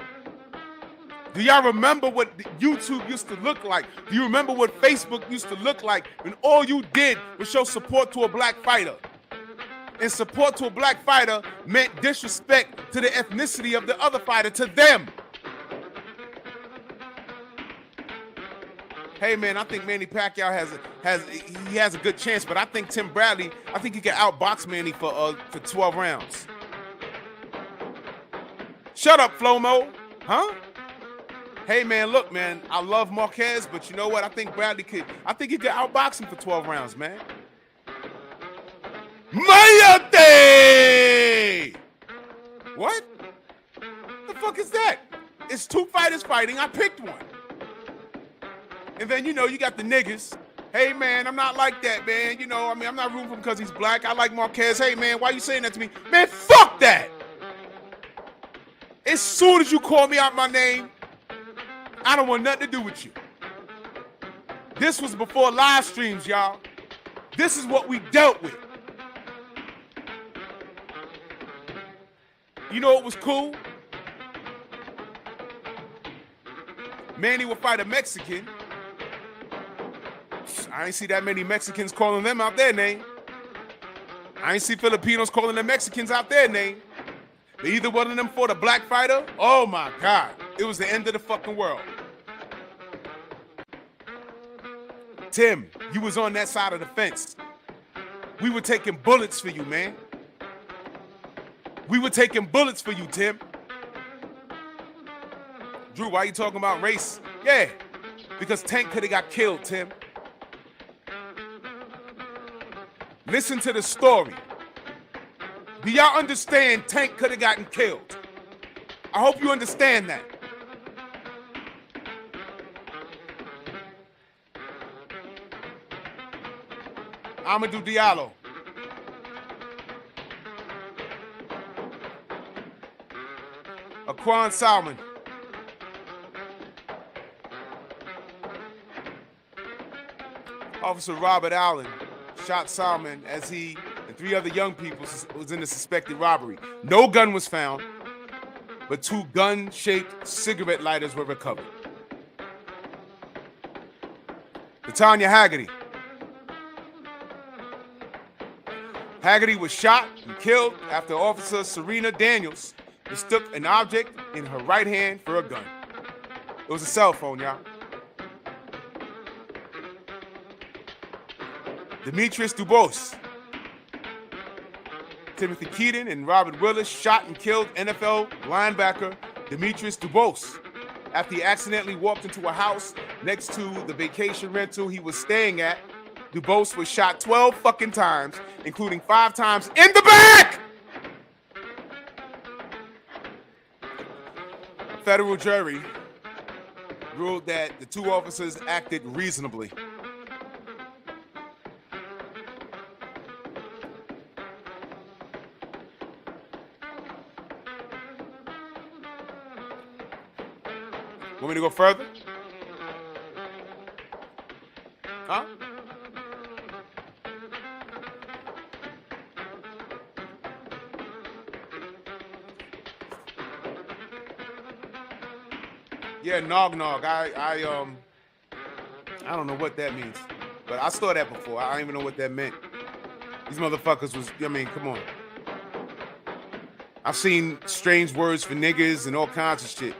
Do y'all remember what YouTube used to look like? Do you remember what Facebook used to look like when all you did was show support to a black fighter? And support to a black fighter meant disrespect to the ethnicity of the other fighter, to them. Hey man, I think Manny Pacquiao has a good chance, but I think Tim Bradley, I think he can outbox Manny for 12 rounds. Shut up, Flomo. Huh? Hey man, look man, I love Marquez, but you know what? I think he could outbox him for 12 rounds, man. Mayate! What? The fuck is that? It's two fighters fighting. I picked one. And then, you know, you got the niggas. Hey, man, I'm not like that, man. You know, I mean, I'm not rooting for him because he's black. I like Marquez. Hey, man, why you saying that to me? Man, fuck that! As soon as you call me out my name, I don't want nothing to do with you. This was before live streams, y'all. This is what we dealt with. You know what was cool? Manny would fight a Mexican. I ain't see that many Mexicans calling them out their name. I ain't see Filipinos calling the Mexicans out their name. But either one of them fought a black fighter. Oh my God. It was the end of the fucking world. Tim, you was on that side of the fence. We were taking bullets for you, man. We were taking bullets for you, Tim. Drew, why you talking about race? Yeah, because Tank could have got killed, Tim. Listen to the story. Do y'all understand Tank could have gotten killed? I hope you understand that. Amadou Diallo. Aquan Salmon. Officer Robert Allen shot Salmon as he and 3 other young people was in the suspected robbery. No gun was found, but 2 gun-shaped cigarette lighters were recovered. Tanya Haggerty. Haggerty was shot and killed after Officer Serena Daniels mistook an object in her right hand for a gun. It was a cell phone, y'all. Demetrius Dubose. Timothy Keaton and Robert Willis shot and killed NFL linebacker Demetrius Dubose after he accidentally walked into a house next to the vacation rental he was staying at. Dubose was shot 12 fucking times, including 5 times in the back! A federal jury ruled that the 2 officers acted reasonably. Want me to go further? Huh? Yeah, nog. I don't know what that means, but I saw that before. I don't even know what that meant. These motherfuckers was, I mean, come on. I've seen strange words for niggas and all kinds of shit.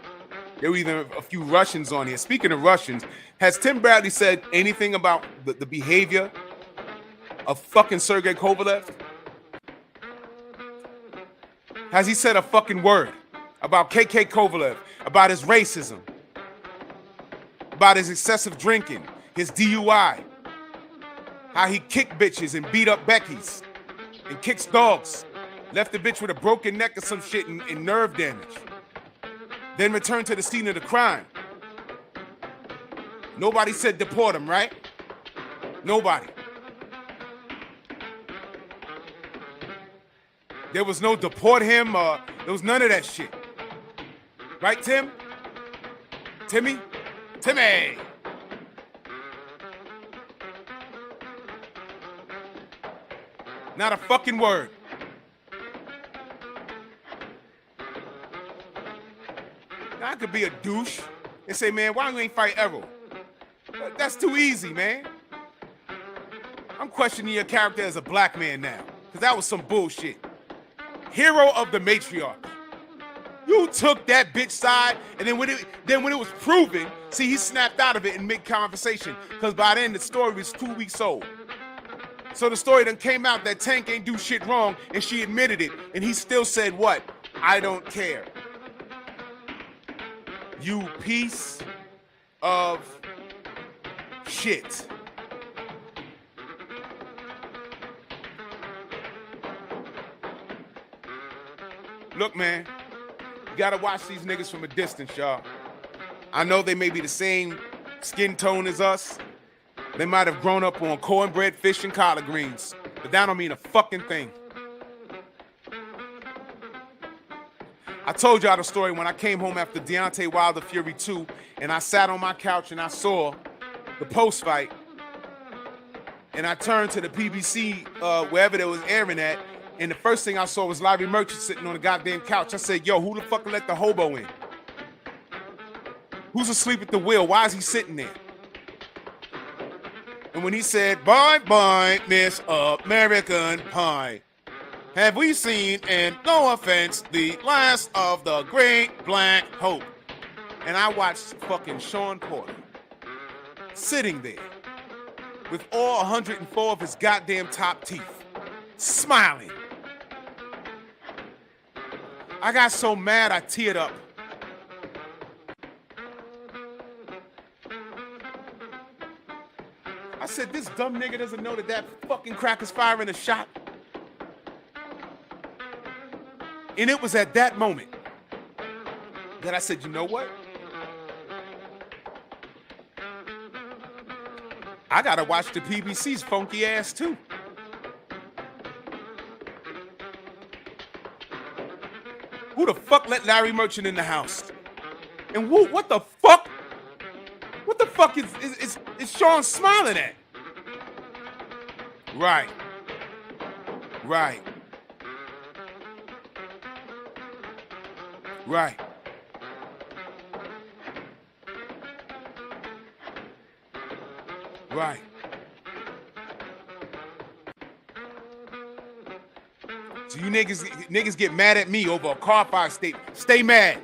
There were even a few Russians on here. Speaking of Russians, has Tim Bradley said anything about the behavior of fucking Sergey Kovalev? Has he said a fucking word about KK Kovalev, about his racism, about his excessive drinking, his DUI, how he kicked bitches and beat up Becky's and kicks dogs, left the bitch with a broken neck or some shit and nerve damage, then returned to the scene of the crime? Nobody said deport him, right? Nobody. There was no deport him, there was none of that shit. Right, Tim? Timmy? Timmy! Not a fucking word. Now, I could be a douche and say, man, why you ain't fight Errol? But that's too easy, man. I'm questioning your character as a black man now, because that was some bullshit. Hero of the matriarchy. You took that bitch side, and then when it was proven, see, he snapped out of it in mid-conversation, because by then the story was 2 weeks old. So the story then came out that Tank ain't do shit wrong, and she admitted it, and he still said what? I don't care. You piece of shit. Look, man, you gotta watch these niggas from a distance, y'all. I know they may be the same skin tone as us. They might have grown up on cornbread, fish, and collard greens, but that don't mean a fucking thing. I told y'all the story when I came home after Deontay Wilder Fury 2, and I sat on my couch and I saw the post-fight, and I turned to the PBC, wherever they was airing at, and the first thing I saw was Larry Merchant sitting on the goddamn couch. I said, yo, who the fuck let the hobo in? Who's asleep at the wheel? Why is he sitting there? And when he said, bye, bye, Miss American Pie, have we seen, and no offense, the last of the great black hope? And I watched fucking Sean Porter sitting there with all 104 of his goddamn top teeth, smiling. I got so mad I teared up. I said, this dumb nigga doesn't know that that fucking crack is firing a shot. And it was at that moment that I said, you know what? I gotta watch the PBC's funky ass too. Who the fuck let Larry Merchant in the house? And what the fuck? What the fuck is Sean smiling at? Right. Right. Right. Right. So you niggas get mad at me over a car fire statement. Stay mad.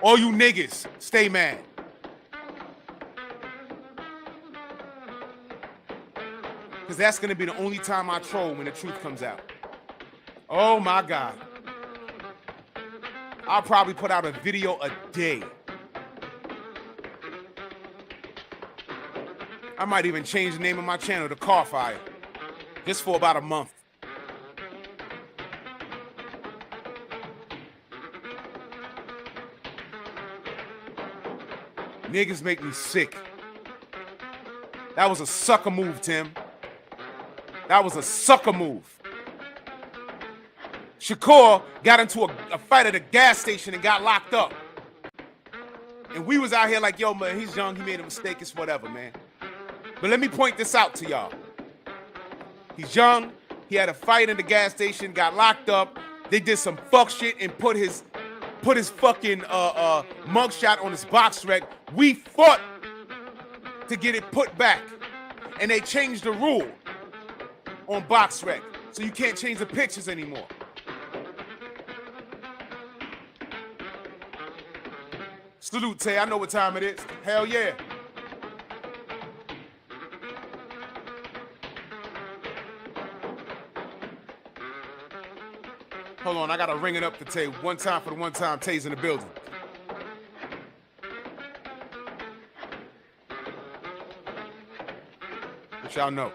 All you niggas, stay mad. Because that's going to be the only time I troll when the truth comes out. Oh my God. I'll probably put out a video a day. I might even change the name of my channel to Car Fire. Just for about a month. Niggas make me sick. That was a sucker move, Tim. That was a sucker move. Shakur got into a fight at a gas station and got locked up. And we was out here like, yo, man, he's young, he made a mistake, it's whatever, man. But let me point this out to y'all. He's young, he had a fight in the gas station, got locked up. They did some fuck shit and put his fucking mugshot on his box rec. We fought to get it put back. And they changed the rule on box rec. So you can't change the pictures anymore. Salute, Tay. I know what time it is. Hell yeah. Hold on, I gotta ring it up to Tay. One time for the one time Tay's in the building. What y'all know?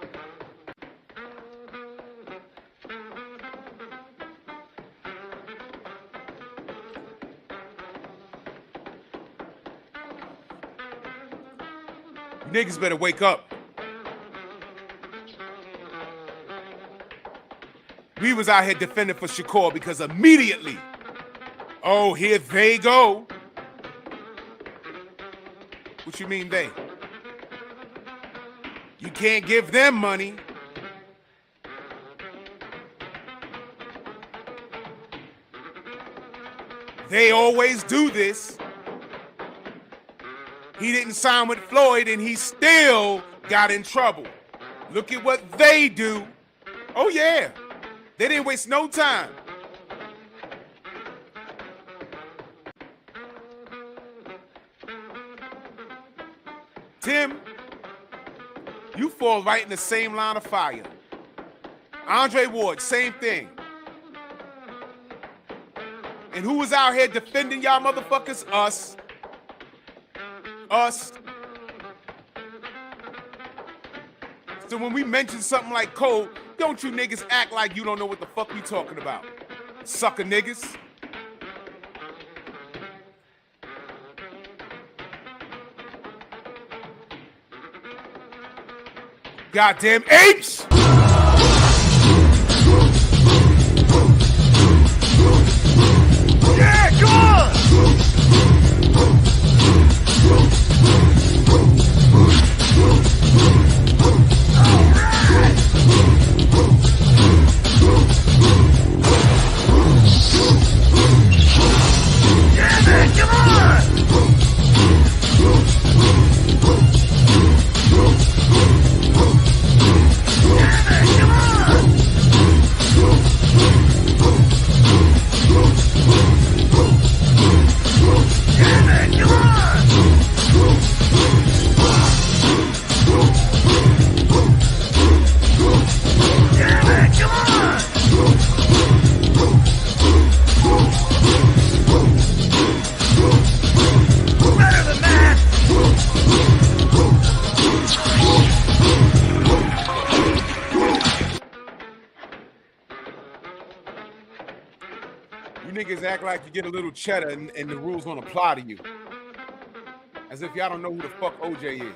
You niggas better wake up. We was out here defending for Shakur because immediately, oh, here they go. What you mean they? You can't give them money. They always do this. He didn't sign with Floyd and he still got in trouble. Look at what they do. Oh yeah, they didn't waste no time. Tim, you fall right in the same line of fire. Andre Ward, same thing. And who was out here defending y'all motherfuckers? Us. Us. So when we mention something like Cole, don't you niggas act like you don't know what the fuck we talking about. Sucker niggas. Goddamn apes! Yeah, come on! Niggas act like you get a little cheddar and the rules don't apply to you. As if y'all don't know who the fuck OJ is.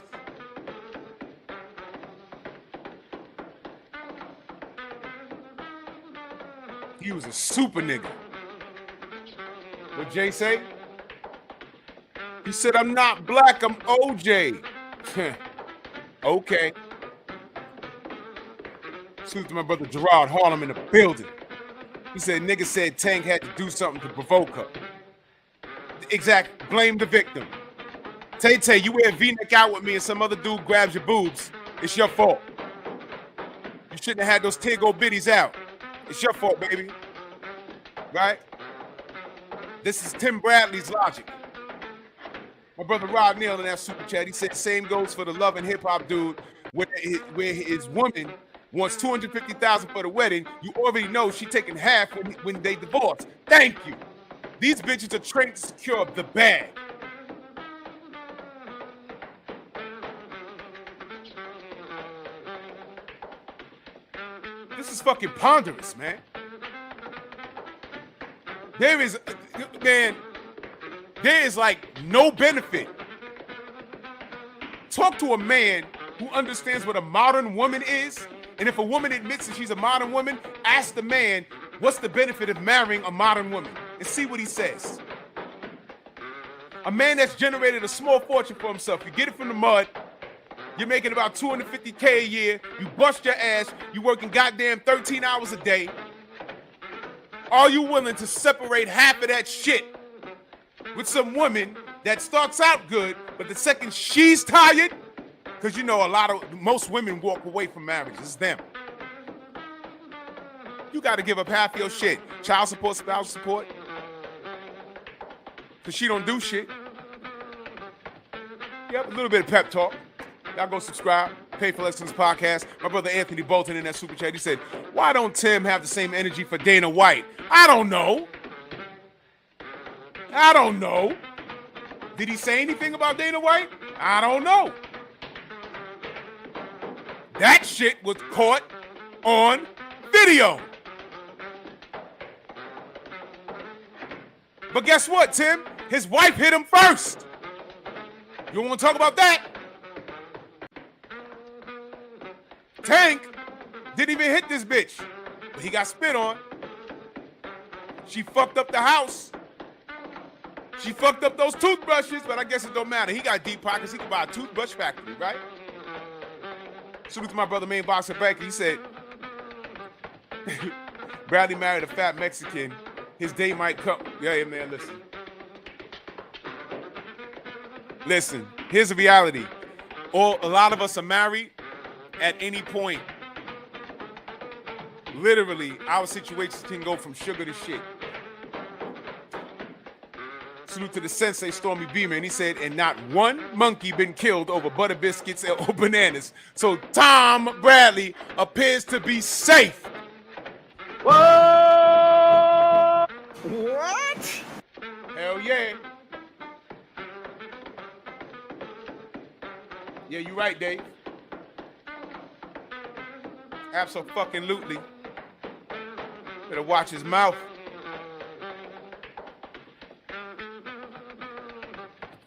He was a super nigga. What Jay say? He said, I'm not black, I'm OJ. Okay. Salute to my brother Gerard Harlem in the building. He said, nigga said Tank had to do something to provoke her. Exact. Blame the victim. Tay-Tay, you wear a V-neck out with me and some other dude grabs your boobs. It's your fault. You shouldn't have had those Tigo biddies out. It's your fault, baby. Right? This is Tim Bradley's logic. My brother Rod Neal in that super chat, he said, same goes for the Love and Hip Hop dude where his woman wants $250,000 for the wedding. You already know she taking half when they divorce. Thank you. These bitches are trained to secure the bag. This is fucking ponderous, man. There is like no benefit. Talk to a man who understands what a modern woman is. And if a woman admits that she's a modern woman, ask the man, what's the benefit of marrying a modern woman? And see what he says. A man that's generated a small fortune for himself. You get it from the mud. You're making about $250K a year. You bust your ass. You working goddamn 13 hours a day. Are you willing to separate half of that shit with some woman that starts out good, but the second she's tired? Because you know most women walk away from marriage. It's them. You got to give up half your shit. Child support, spouse support. Because she don't do shit. Yep, a little bit of pep talk. Y'all go subscribe. Pay for Excellence Podcast. My brother Anthony Bolton in that super chat, he said, why don't Tim have the same energy for Dana White? I don't know. Did he say anything about Dana White? I don't know. That shit was caught on video. But guess what, Tim? His wife hit him first. You want to talk about that? Tank didn't even hit this bitch. But he got spit on. She fucked up the house. She fucked up those toothbrushes, but I guess it don't matter. He got deep pockets. He can buy a toothbrush factory, right? Salute to my brother, main boxer Becky. He said, Bradley married a fat Mexican His day might come. Yeah, man, listen. Listen, here's the reality. A lot of us are married at any point. Literally, our situations can go from sugar to shit. Salute to the sensei, Stormy Beamer, and he said, and not one monkey been killed over butter biscuits or bananas. So Tom Bradley appears to be safe. Whoa! What? Hell yeah. Yeah, you right, Dave. Abso-fucking-lutely. Better watch his mouth.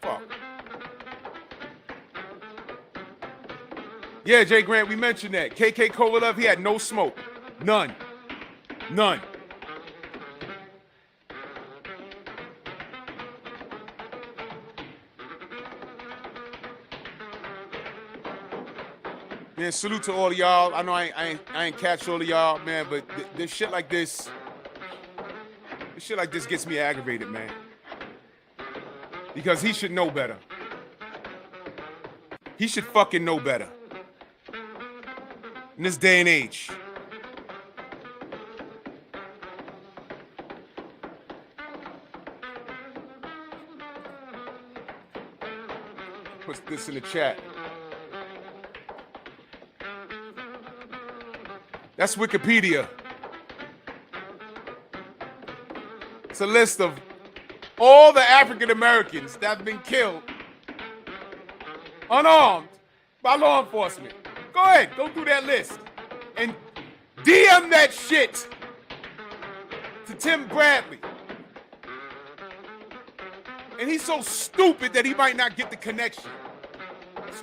Fuck. Yeah, Jay Grant, we mentioned that. KK Kovalov, he had no smoke. None. None. Man, salute to all of y'all. I know I ain't catch all of y'all, man, but this shit like this gets me aggravated, man. Because he should know better. He should fucking know better. In this day and age. Put this in the chat. That's Wikipedia. It's a list of all the African Americans that have been killed unarmed by law enforcement. Go ahead, go through that list and DM that shit to Tim Bradley. And he's so stupid that he might not get the connection.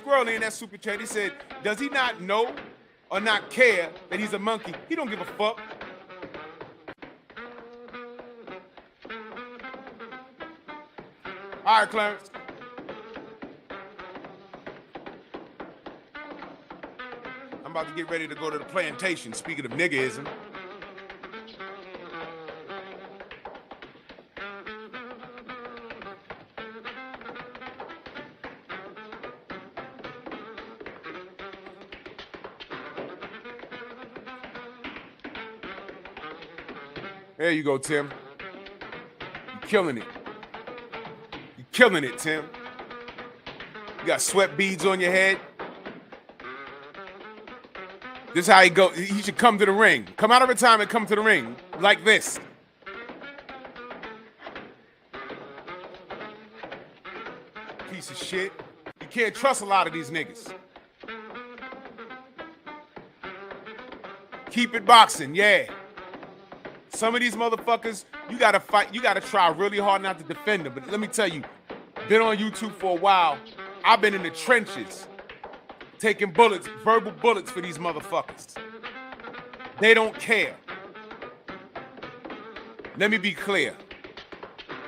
Squirrely in that super chat, he said, does he not know or not care that he's a monkey? He don't give a fuck. All right, Clarence. I'm about to get ready to go to the plantation, speaking of niggerism. There you go, Tim. You're killing it. You're killing it, Tim. You got sweat beads on your head. This is how he go. He should come to the ring. Come out of retirement, come to the ring like this. Piece of shit. You can't trust a lot of these niggas. Keep it boxing, yeah. Some of these motherfuckers, you gotta fight. You gotta try really hard not to defend them. But let me tell you, been on YouTube for a while. I've been in the trenches, taking bullets, verbal bullets for these motherfuckers. They don't care. Let me be clear.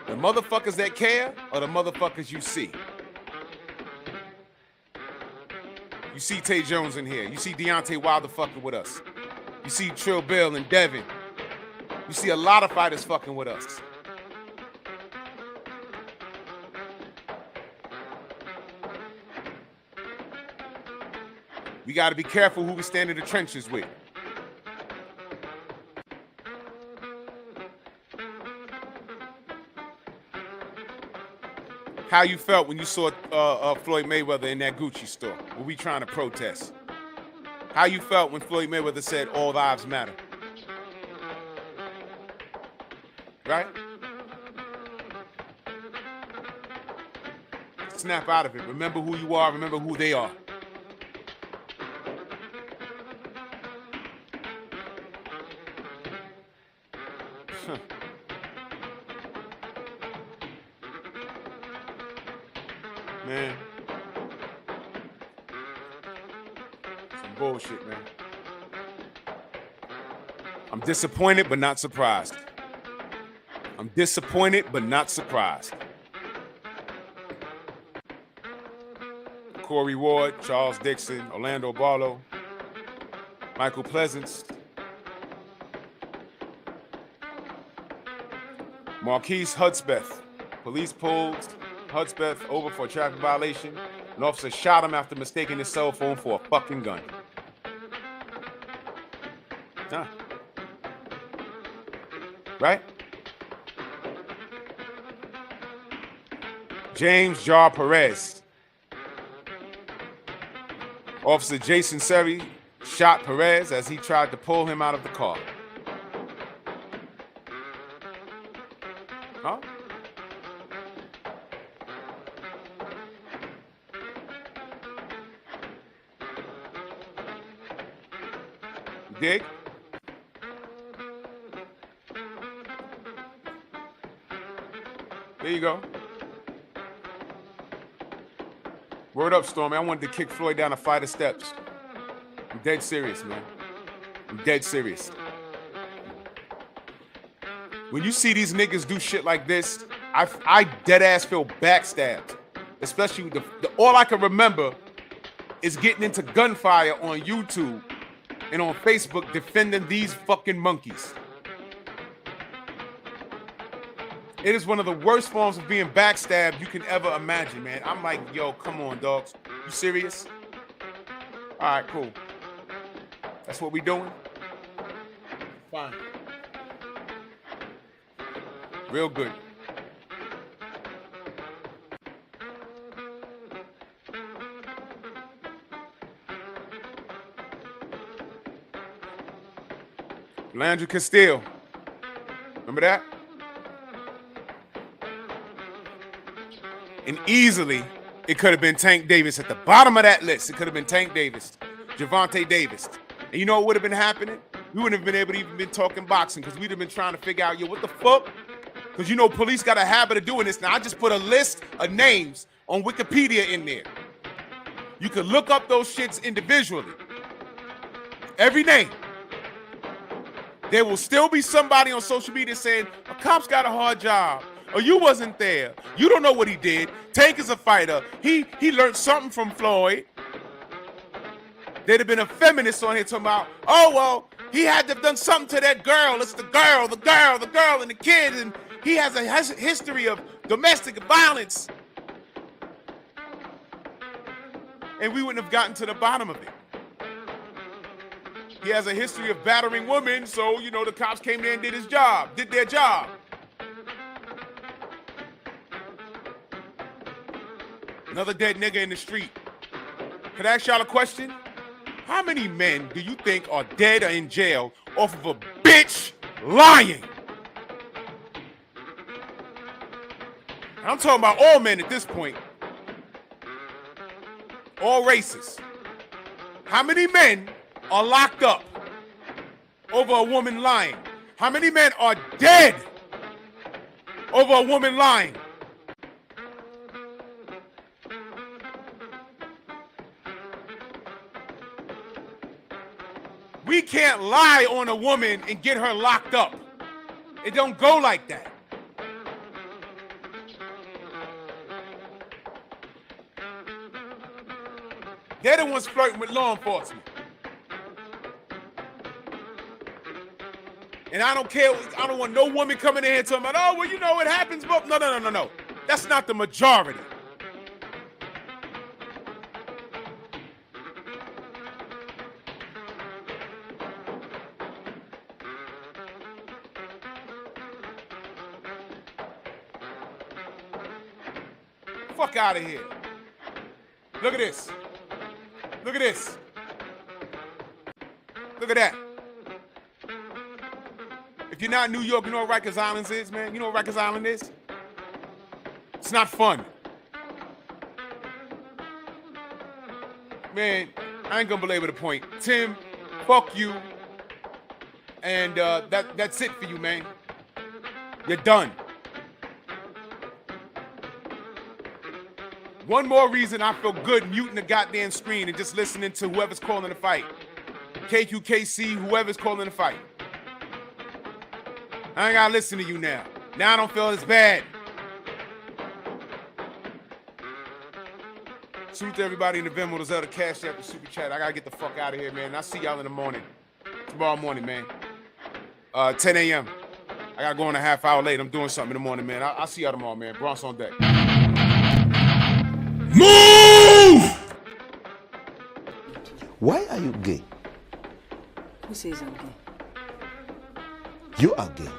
The motherfuckers that care are the motherfuckers you see. You see Tay Jones in here. You see Deontay Wilder fucking with us. You see Trill Bill and Devin. You see a lot of fighters fucking with us. We got to be careful who we stand in the trenches with. How you felt when you saw Floyd Mayweather in that Gucci store? Were we trying to protest? How you felt when Floyd Mayweather said all lives matter? Right? Snap out of it. Remember who you are. Remember who they are. Man. Some bullshit, man. I'm disappointed, but not surprised. I'm disappointed, but not surprised. Corey Ward, Charles Dixon, Orlando Barlow, Michael Pleasance, Marquise Hudspeth. Police pulled Hudspeth over for a traffic violation. An officer shot him after mistaking his cell phone for a fucking gun. Huh. Right? James Jar Perez. Officer Jason Seri shot Perez as he tried to pull him out of the car. Huh? You dig? There you go. Word up, Stormy. I wanted to kick Floyd down a flight of steps. I'm dead serious, man. I'm dead serious. When you see these niggas do shit like this, I dead ass feel backstabbed. Especially all I can remember is getting into gunfire on YouTube and on Facebook defending these fucking monkeys. It is one of the worst forms of being backstabbed you can ever imagine, man. I'm like, yo, come on, dogs. You serious? All right, cool. That's what we doing? Fine. Real good. Landry Castile. Remember that? And easily, it could have been Tank Davis at the bottom of that list. It could have been Tank Davis, Javante Davis. And you know what would have been happening? We wouldn't have been able to even been talking boxing because we'd have been trying to figure out, yo, what the fuck? Because you know police got a habit of doing this. Now, I just put a list of names on Wikipedia in there. You can look up those shits individually. Every name. There will still be somebody on social media saying, a cop's got a hard job. Or you wasn't there. You don't know what he did. Tank is a fighter. He learned something from Floyd. There'd have been a feminist on here talking about, oh, well, he had to have done something to that girl. It's the girl, and the kid. And he has a history of domestic violence. And we wouldn't have gotten to the bottom of it. He has a history of battering women, so, you know, the cops came there and did their job. Another dead nigga in the street. Could I ask y'all a question? How many men do you think are dead or in jail off of a bitch lying? I'm talking about all men at this point. All races. How many men are locked up over a woman lying? How many men are dead over a woman lying? We can't lie on a woman and get her locked up. It don't go like that. They're the ones flirting with law enforcement. And I don't care. I don't want no woman coming in here talking about, oh, well, you know, it happens, but no. That's not the majority. Fuck out of here. Look at this. Look at this. Look at that. If you're not in New York, you know what Rikers Island is, man? You know what Rikers Island is? It's not fun. Man, I ain't gonna belabor the point. Tim, fuck you. And that's it for you, man. You're done. One more reason I feel good muting the goddamn screen and just listening to whoever's calling the fight. KQKC, whoever's calling the fight. I ain't gotta listen to you now. Now I don't feel as bad. Salute to everybody in the Venmo, the Zelda Cash App, the Super Chat. I gotta get the fuck out of here, man. I'll see y'all in the morning. Tomorrow morning, man. 10 a.m. I I gotta go in a half hour late. I'm doing something in the morning, man. I'll see y'all tomorrow, man. Bronx on deck. Move! Why are you gay? Who says I'm gay? You are gay.